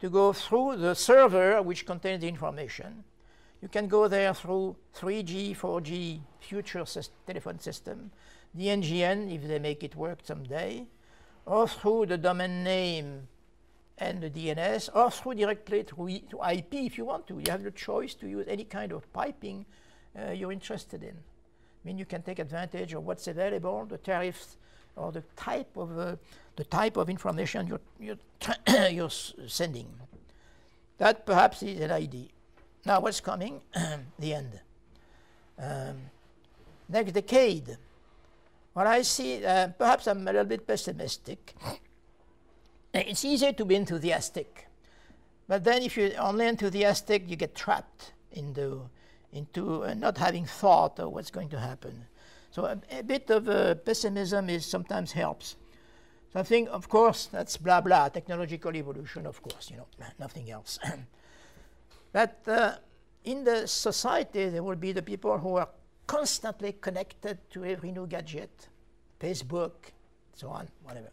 to go through the server which contains the information. You can go there through 3G, 4G, future telephone system, the NGN if they make it work someday, or through the domain name and the DNS, or through directly to IP if you want to. You have the choice to use any kind of piping you're interested in. I mean, you can take advantage of what's available, the tariffs, or the type of information you're sending. That perhaps is an idea. Now, what's coming? The end. Next decade. What I see, perhaps I'm a little bit pessimistic. It's easier to be enthusiastic, but then if you're only enthusiastic, you get trapped into not having thought of what's going to happen. So a bit of pessimism sometimes helps. So I think, of course, that's blah blah, technological evolution, of course, nothing else. But in the society, there will be the people who are constantly connected to every new gadget, Facebook, so on, whatever.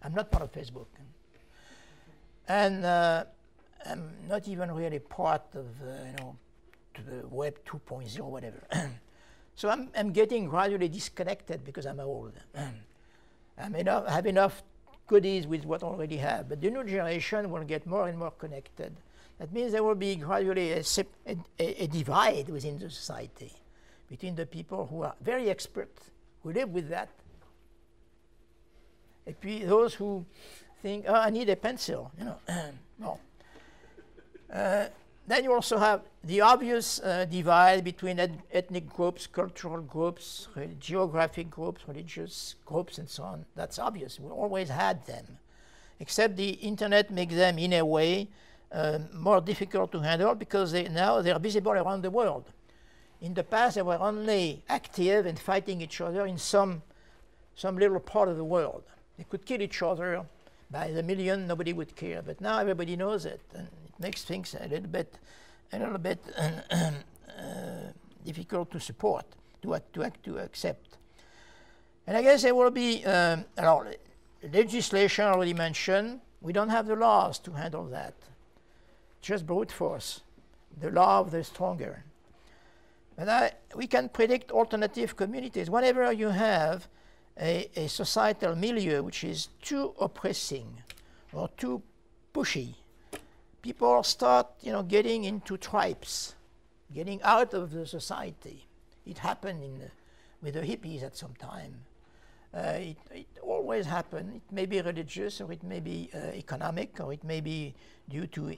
I'm not part of Facebook. And I'm not even really part of, to the Web 2.0, whatever. So I'm getting gradually disconnected because I'm old. I have enough goodies with what I already have. But the new generation will get more and more connected. That means there will be gradually a divide within the society between the people who are very expert, who live with that, and those who think, oh, I need a pencil, no. Then you also have the obvious divide between ethnic groups, cultural groups, geographic groups, religious groups, and so on. That's obvious. We always had them, except the internet makes them, in a way, more difficult to handle because now they're visible around the world. In the past, they were only active and fighting each other in some little part of the world. They could kill each other by the million, nobody would care. But now everybody knows it, and it makes things a little bit difficult to support, to accept. And I guess there will be legislation already mentioned. We don't have the laws to handle that. Just brute force, the law of the stronger. But we can predict alternative communities. Whenever you have a societal milieu which is too oppressing or too pushy, people start, getting into tribes, getting out of the society. It happened with the hippies at some time. It always happens. It may be religious, or it may be economic, or it may be due to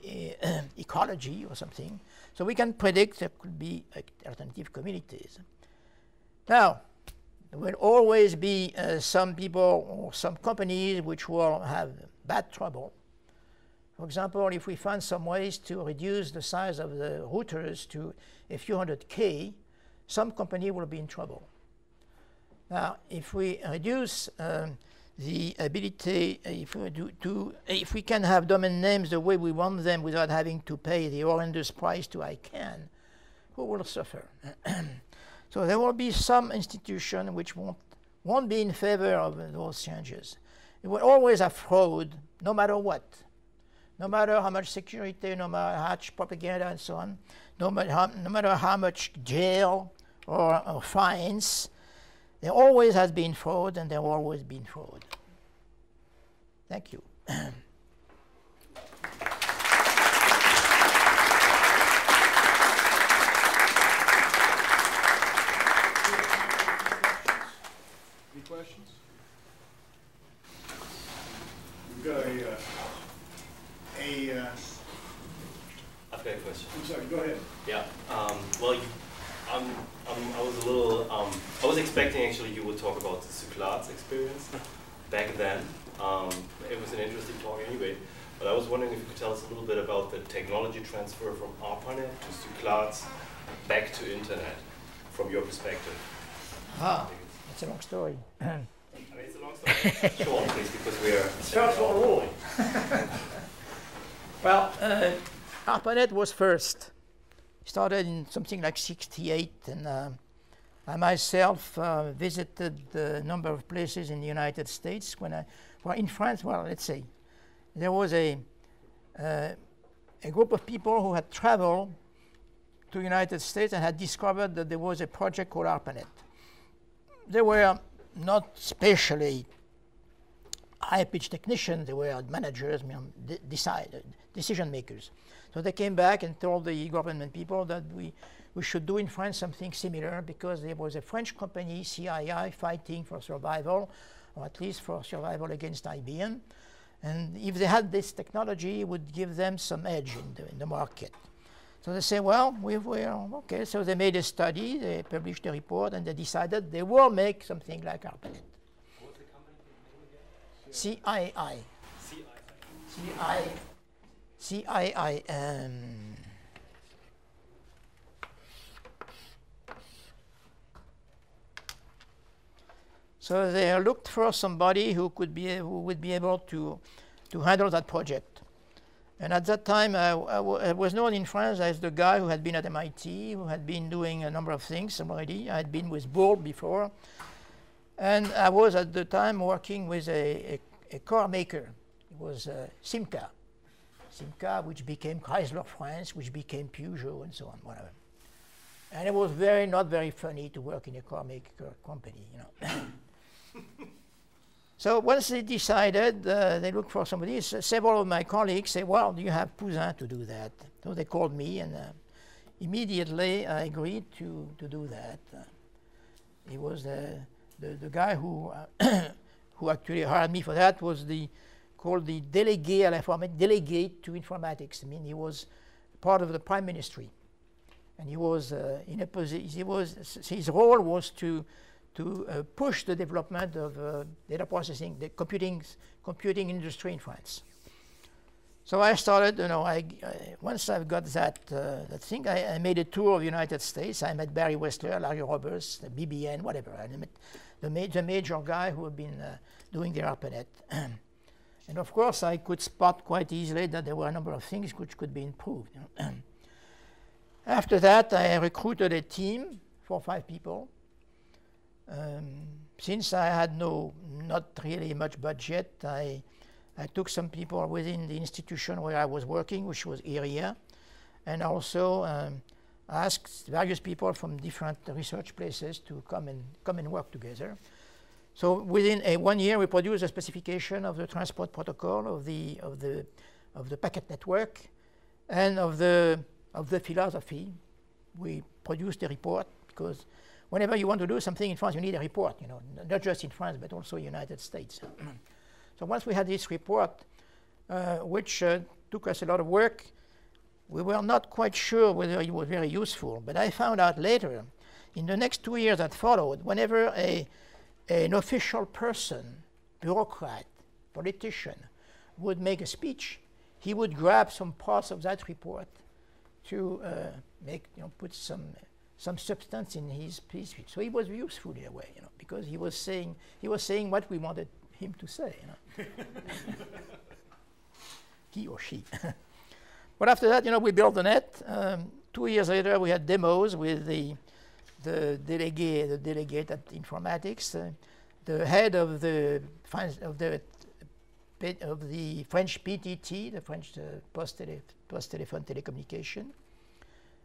ecology or something. So we can predict there could be alternative communities. Now, there will always be some people or some companies which will have bad trouble. For example, if we find some ways to reduce the size of the routers to a few hundred K, some company will be in trouble. Now, if we reduce the ability, if we can have domain names the way we want them without having to pay the horrendous price to ICANN, who will suffer? So there will be some institution which won't be in favor of those changes. It will always have fraud, no matter what. No matter how much security, no matter how much propaganda and so on, no matter how much jail or fines, there always has been fraud, and there will always been fraud. Thank you. Any questions? We've got I've got a question. I'm sorry, go ahead. Yeah. Well, I was expecting actually you would talk about the Cyclades experience back then. It was an interesting talk anyway, but I was wondering if you could tell us a little bit about the technology transfer from ARPANET to Cyclades back to Internet from your perspective. It's a long story. I mean, it's a long story. Short, please, because we are... First of all, well, ARPANET was first. Started in something like '68, and I myself visited a number of places in the United States. Well, in France, well, let's say, there was a group of people who had traveled to the United States and had discovered that there was a project called ARPANET. They were not specially high-pitched technicians, they were managers, decision makers. So they came back and told the government people that we should do in France something similar, because there was a French company, CII, fighting for survival, or at least for survival against IBM. And if they had this technology, it would give them some edge in the market. So they say, well, okay. So they made a study, they published a report, and they decided they will make something like ARPANET. What was the company name again? CII. CII. CII. So they looked for somebody who would be able to handle that project. And at that time, I was known in France as the guy who had been at MIT, who had been doing a number of things already. I had been with Bull before. And I was at the time working with a car maker. It was Simca. Simca, which became Chrysler France, which became Peugeot, and so on, whatever. And it was not very funny to work in a car maker company, you know. So once they decided, they looked for somebody. Several of my colleagues said, well, you have Pouzin to do that. So they called me, and immediately I agreed to do that. He was the guy who who actually hired me for that was called the délégué à l'informatique, delegate to informatics. I mean, he was part of the prime ministry, and he was in a position. His role was to push the development of data processing, the computing industry in France. So I started, you know, once I've got that thing, I made a tour of the United States. I met Barry Wessler, Larry Roberts, the BBN, whatever. I met the major guy who had been doing the ARPANET. And of course, I could spot quite easily that there were a number of things which could be improved. You know. After that, I recruited a team, 4 or 5 people. Since I had not really much budget, I took some people within the institution where I was working, which was IRIA, and also asked various people from different research places to come and work together. So within 1 year, we produced a specification of the transport protocol of the packet network and of the philosophy. We produced a report, because whenever you want to do something in France, you need a report, you know, not just in France, but also United States. So once we had this report, which took us a lot of work, we were not quite sure whether it was very useful. But I found out later, in the next 2 years that followed, whenever an official person, bureaucrat, politician, would make a speech, he would grab some parts of that report to put some substance in his speech. So he was useful in a way, you know, because he was saying what we wanted him to say, you know. He or she. But after that, you know, we built the net. 2 years later, we had demos with the delegate at informatics, the head of the French PTT, the French Post Telephone Telecommunication,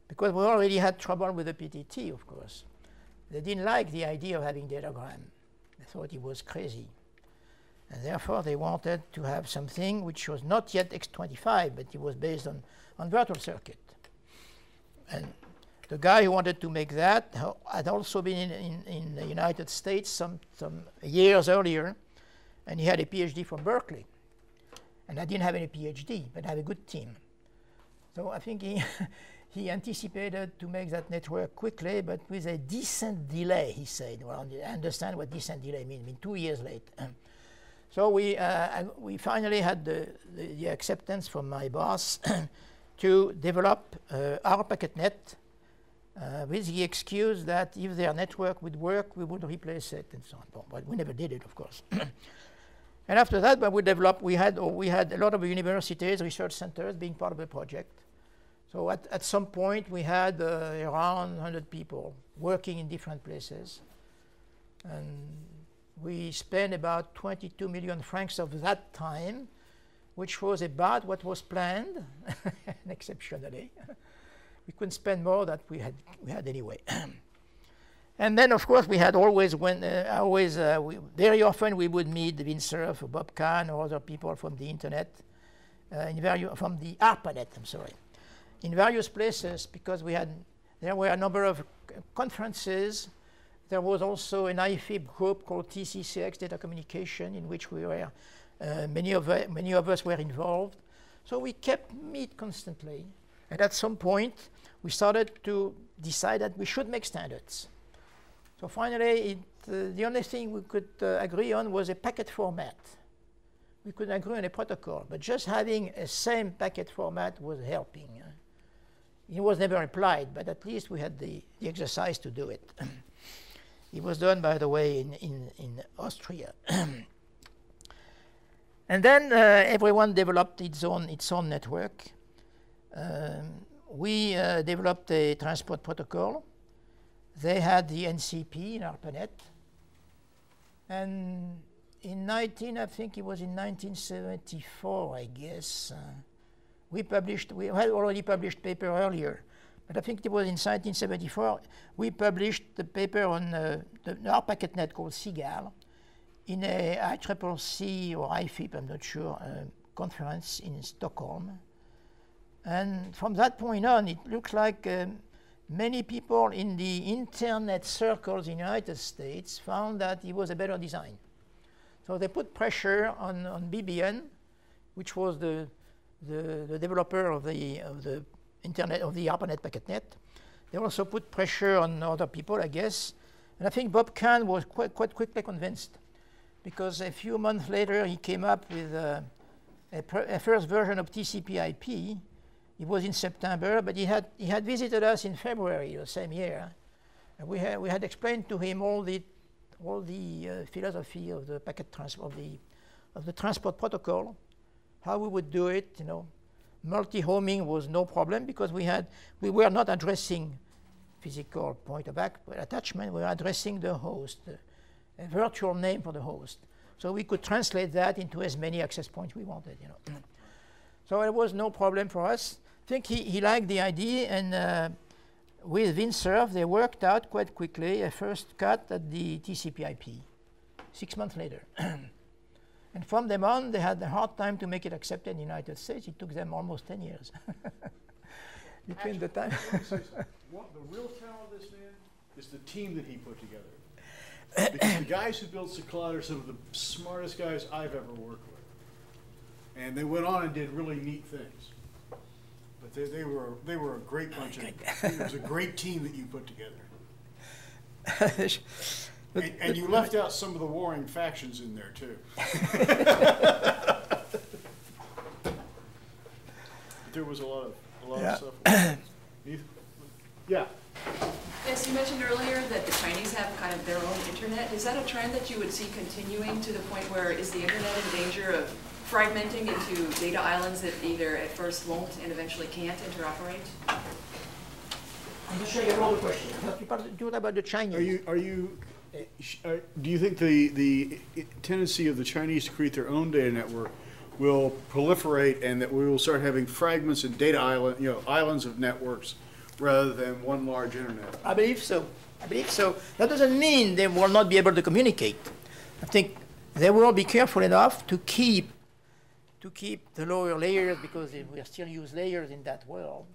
because we already had trouble with the PTT, of course. They didn't like the idea of having datagram. They thought it was crazy. And therefore, they wanted to have something which was not yet X25, but it was based on virtual circuit. And the guy who wanted to make that had also been in the United States some years earlier, and he had a PhD from Berkeley. And I didn't have any PhD, but I had a good team. So I think he anticipated to make that network quickly, but with a decent delay, he said. Well, I understand what decent delay means. I mean, 2 years late. So we finally had the acceptance from my boss to develop our PacketNet with the excuse that if their network would work, we would replace it and so on. But we never did it, of course. And after that, we had a lot of universities, research centers being part of the project. So at some point, we had around 100 people working in different places. And we spent about 22 million francs of that time, which was about what was planned, exceptionally. We couldn't spend more than we had anyway. And then, of course, we had always, very often we would meet Vincerf or Bob Kahn or other people from the internet, from the ARPANET, I'm sorry, in various places, because there were a number of conferences. There was also an IFIB group called TCCX, Data Communication, in which we were, many of us were involved. So we kept meet constantly. And at some point, we started to decide that we should make standards. So finally, the only thing we could agree on was a packet format. We couldn't agree on a protocol, but just having a same packet format was helping. It was never applied, but at least we had the exercise to do it. It was done, by the way, in Austria. And then everyone developed its own network. We developed a transport protocol. They had the NCP in ARPANET. And I think it was in 1974, I guess, we had already published paper earlier, but I think it was in 1974, we published the paper on our packet net called SIGAL in a ICCC or IFIP, I'm not sure, conference in Stockholm. And from that point on, it looks like many people in the internet circles in the United States found that it was a better design. So they put pressure on BBN, which was the developer of the internet, of the ARPANET packet net. They also put pressure on other people, I guess. And I think Bob Kahn was quite quickly convinced, because a few months later he came up with a first version of TCP/IP. It was in September, but he had visited us in February the same year, and we had explained to him all the philosophy of the of the transport protocol, how we would do it. Multi-homing was no problem, because we were not addressing physical point of attachment. We were addressing the host, a virtual name for the host, so we could translate that into as many access points we wanted. So it was no problem for us. I think he liked the idea, and with Vincerf, they worked out quite quickly a first cut at the TCP/IP 6 months later. And from them on, they had a hard time to make it accepted in the United States. It took them almost 10 years between the time. The real talent of this man is the team that he put together. Because the guys who built Cyclade are some of the smartest guys I've ever worked with. And they went on and did really neat things. But they were a great bunch of, it was a great team that you put together. And you left out some of the warring factions in there too. There was a lot of stuff. Yeah. Yes, you mentioned earlier that the Chinese have kind of their own internet. Is that a trend that you would see continuing to the point where is the internet in danger of fragmenting into data islands that either at first won't and eventually can't interoperate? I'm not sure you have all the questions. Do about the Chinese. Do you think the tendency of the Chinese to create their own data network will proliferate, and that we will start having fragments and data islands of networks rather than one large internet? I believe so. That doesn't mean they will not be able to communicate. I think they will be careful enough to keep the lower layers, because we still use layers in that world.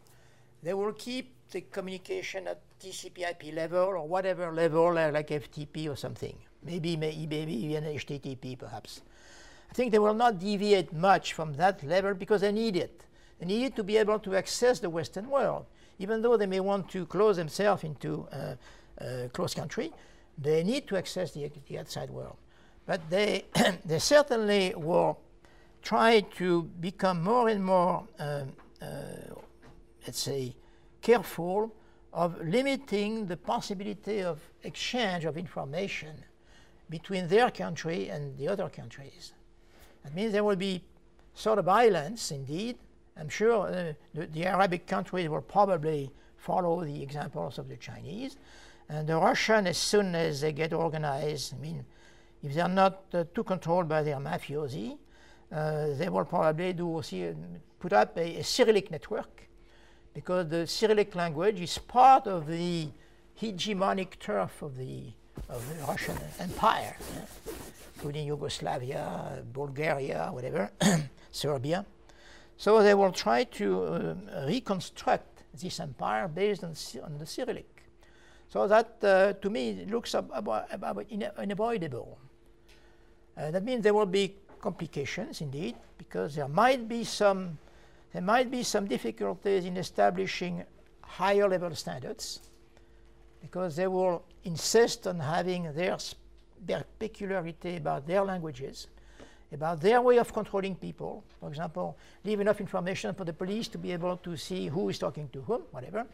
They will keep the communication at TCP/IP level or whatever level, like FTP or something. Maybe even HTTP perhaps. I think they will not deviate much from that level, because they need it. They need it to be able to access the Western world. Even though they may want to close themselves into a closed country, they need to access the outside world. But they certainly will try to become more and more, let's say, careful of limiting the possibility of exchange of information between their country and the other countries. That means there will be sort of islands, indeed, I'm sure the Arabic countries will probably follow the examples of the Chinese. And the Russian, as soon as they get organized, I mean, if they're not too controlled by their mafiosi, they will probably put up a Cyrillic network, because the Cyrillic language is part of the hegemonic turf of the Russian Empire, including Yugoslavia, Bulgaria, whatever, Serbia. So they will try to reconstruct this empire based on the Cyrillic. So that, to me, looks unavoidable. That means there will be complications, indeed, because there might be some difficulties in establishing higher level standards, because they will insist on having their peculiarity about their languages, about their way of controlling people. For example, leave enough information for the police to be able to see who is talking to whom, whatever.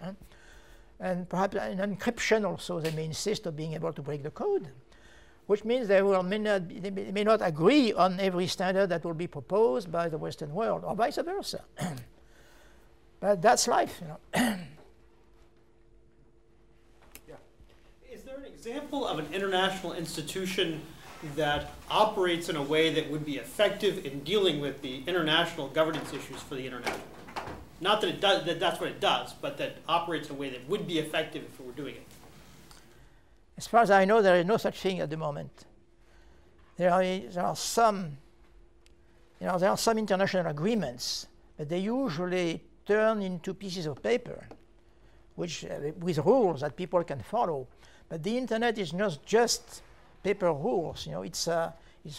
And perhaps an encryption also, they may insist on being able to break the code, which means they may not agree on every standard that will be proposed by the Western world, or vice versa. But that's life, you know. Is there an example of an international institution that operates in a way that would be effective in dealing with the international governance issues for the internet? Not that it does, that's what it does, but that operates in a way that would be effective if it were doing it. As far as I know, there is no such thing at the moment. There are some international agreements, but they usually turn into pieces of paper, which with rules that people can follow. But the internet is not just paper rules. You know, it's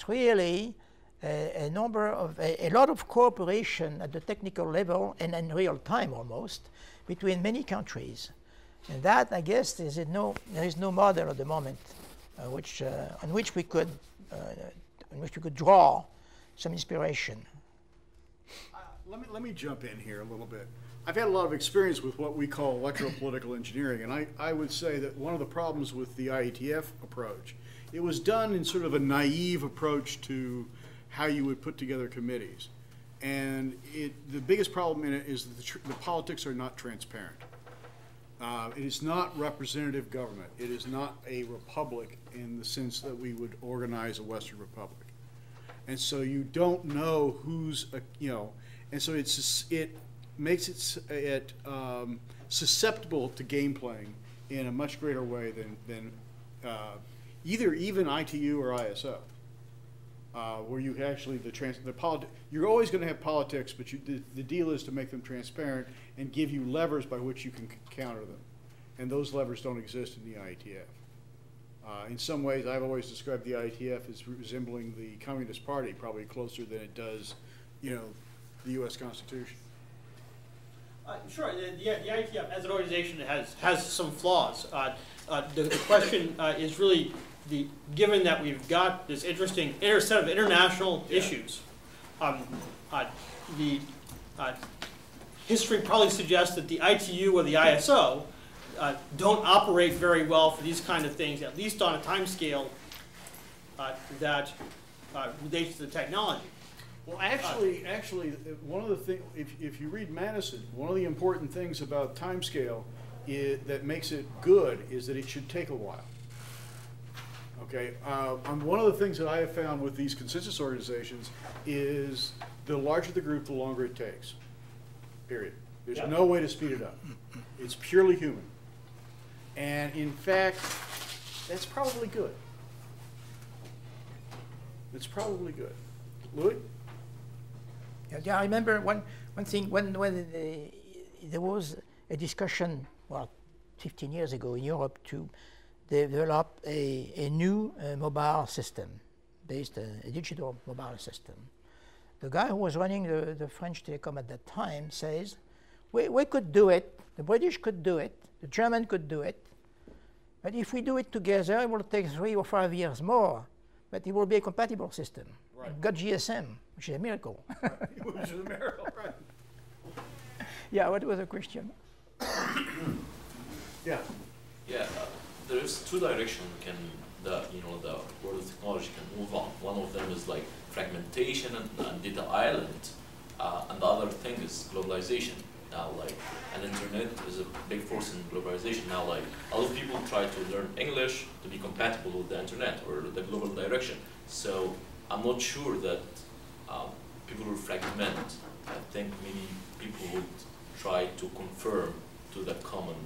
really a lot of cooperation at the technical level and in real time almost between many countries. And that, I guess, there is no model at the moment on which we could draw some inspiration. Let me jump in here a little bit. I've had a lot of experience with what we call electropolitical engineering, and I would say that one of the problems with the IETF approach, it was done in sort of a naive approach to how you would put together committees. And the biggest problem in it is that the politics are not transparent. It is not representative government. It is not a republic in the sense that we would organize a Western republic. And so you don't know who's, and so it makes it susceptible to game playing in a much greater way than either even ITU or ISO, where you actually, you're always going to have politics, but the deal is to make them transparent and give you levers by which you can counter them. And those levers don't exist in the IETF. In some ways, I've always described the IETF as resembling the Communist Party, probably closer than it does, the U.S. Constitution. Sure, the IETF as an organization has some flaws. The question is really, given that we've got this interesting set of international issues, the history probably suggests that the ITU or the ISO don't operate very well for these kind of things, at least on a time scale that relates to the technology. Well, actually, one of the things, if you read Madison, one of the important things about timescale that makes it good is that it should take a while. Okay, one of the things that I have found with these consensus organizations is the larger the group, the longer it takes. Period. There's no way to speed it up. It's purely human. And in fact, that's probably good. It's probably good. Louis? Yeah, I remember one thing when there was a discussion, 15 years ago in Europe to develop a new mobile system, a digital mobile system. The guy who was running the French telecom at that time says, we could do it, the British could do it, the German could do it, but if we do it together, it will take 3 or 5 years more, but it will be a compatible system. Right. It got GSM, which is a miracle. Which is a miracle, right. Yeah, what was the question? Yeah. Yeah, there's two directions where the technology can move on. One of them is like fragmentation and data island, And the other thing is globalization. Now, like, and internet is a big force in globalization. Now, like, a lot of people try to learn English to be compatible with the internet or the global direction. So I'm not sure that people will fragment. I think many people would try to conform to the common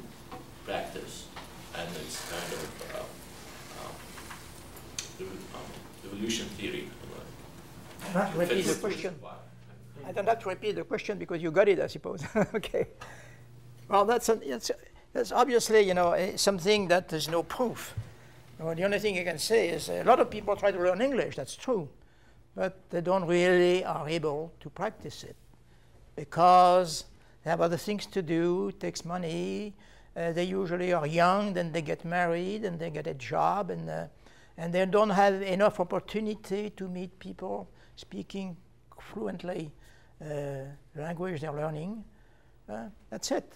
practice, and it's kind of evolution theory. Repeat the question. I don't have to repeat the question because you got it, I suppose. Okay. Well, that's obviously, you know, something that there's no proof. Well, the only thing you can say is a lot of people try to learn English. That's true, but they don't really are able to practice it because they have other things to do. It takes money. They usually are young, then they get married, and they get a job, and they don't have enough opportunity to meet people speaking fluently language they're learning. That's it.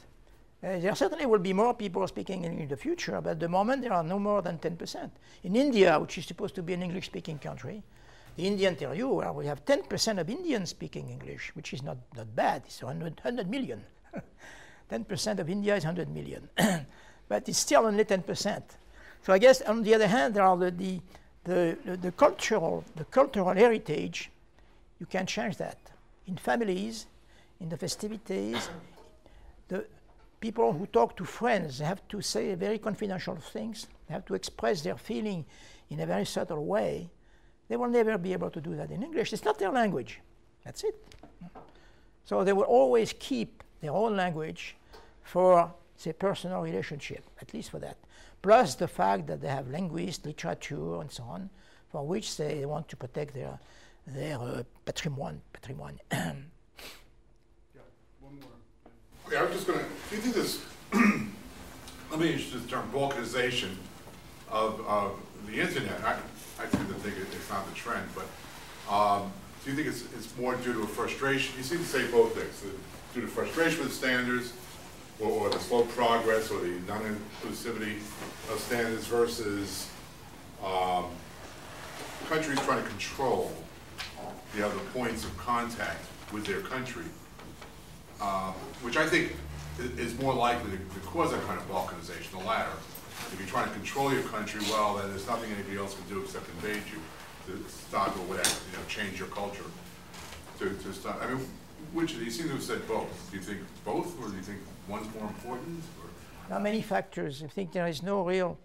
There certainly will be more people speaking in the future, but at the moment there are no more than 10%. In India, which is supposed to be an English-speaking country, the Indian tell you, well, we have 10% of Indians speaking English, which is not bad. It's 100 million. 10% of India is 100 million. But it's still only 10%. So I guess, on the other hand, there are the cultural heritage. You can change that. In families, in the festivities, the people who talk to friends have to say very confidential things. They have to express their feeling in a very subtle way. They will never be able to do that in English. It's not their language. That's it. So they will always keep their own language for, say, personal relationship, at least for that. Plus the fact that they have linguists, literature, and so on, for which they want to protect their patrimoine. Yeah, one more. Okay, I'm just going to, do you think this, let me use the term balkanization of the internet. I tend to think it's not the trend, but do you think it's more due to a frustration? You seem to say both things, due to frustration with standards, or the slow progress, or the non-inclusivity of standards versus countries trying to control the other points of contact with their country, which I think is more likely to cause that kind of balkanization, the latter. If you're trying to control your country, well, then there's nothing anybody else can do except invade you, to stop or whatever, you know, change your culture, to stop. I mean, which of these? You seem to have said both. Do you think both, or do you think one's more important? Or? There are many factors. I think there is no real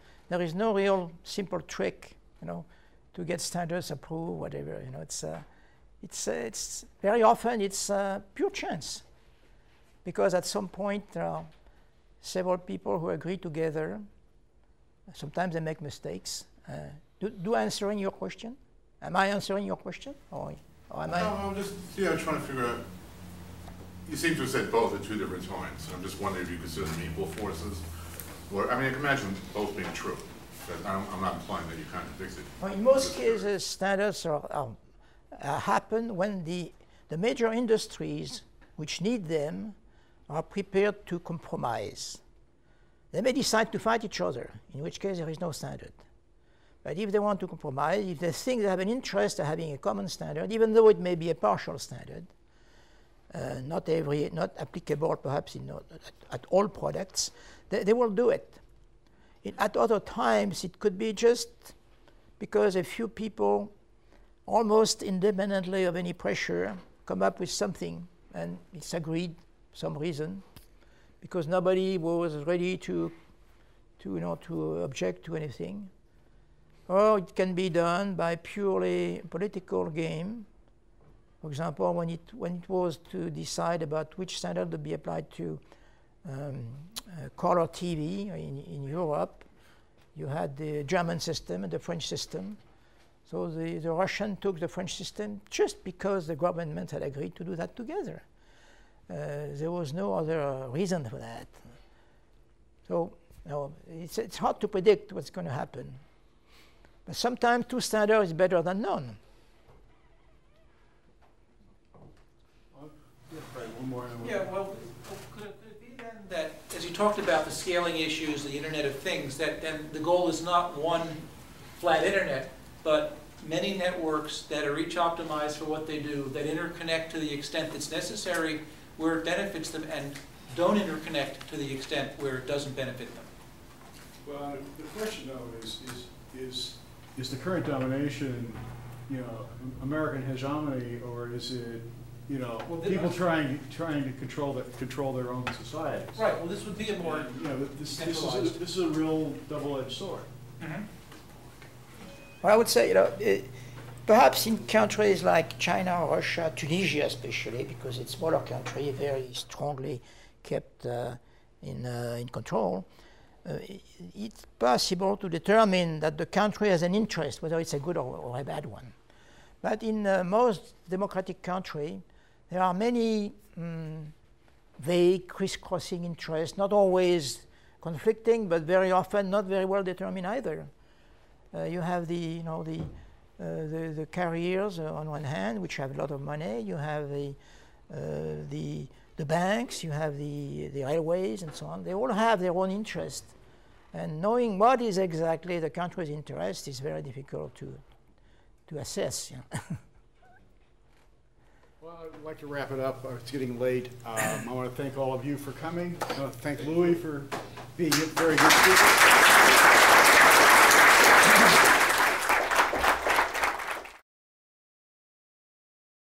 simple trick, you know, to get standards approved, whatever. You know, it's very often it's pure chance, because at some point there are several people who agree together. Sometimes they make mistakes. Do I answering your question? Am I answering your question, or am I? No, I'm just trying to figure out. You seem to have said both at two different times. I'm just wondering if you consider them equal forces, or I mean, I can imagine both being true. But I'm not implying that you contradict it. Well, in most cases, standards happen when the major industries which need them are prepared to compromise. They may decide to fight each other, in which case there is no standard. But if they want to compromise, if they think they have an interest in having a common standard, even though it may be a partial standard, not applicable perhaps at all products, they will do it. At other times, it could be just because a few people, almost independently of any pressure, come up with something, and it's agreed for some reason, because nobody was ready to object to anything. Or it can be done by purely political game. For example, when it was to decide about which standard to be applied to color TV in Europe, you had the German system and the French system. So the Russian took the French system just because the government had agreed to do that together. There was no other reason for that. So it's hard to predict what's going to happen. But sometimes two standards is better than none. One more. Yeah, well, could it be then that, as you talked about the scaling issues, the Internet of Things, that then the goal is not one flat Internet, but many networks that are each optimized for what they do, that interconnect to the extent that's necessary where it benefits them, and don't interconnect to the extent where it doesn't benefit them. Well, the question though is the current domination, you know, American hegemony, or is it, you know, Well, people trying to control their own societies? Right, well, this would be a more And, you know, this centralized. is a real double-edged sword. Mhm. Well, I would say, you know, perhaps in countries like China, Russia, Tunisia especially, because it's a smaller country, very strongly kept in control, it's possible to determine that the country has an interest, whether it's a good or a bad one. But in most democratic countries, there are many vague, crisscrossing interests, not always conflicting, but very often not very well determined either. You have the carriers on one hand, which have a lot of money. You have the banks. You have the railways and so on. They all have their own interest, and knowing what is exactly the country's interest is very difficult to assess. Yeah. Well, I'd like to wrap it up. It's getting late. I want to thank all of you for coming. I want to thank Louis for being a very good speaker.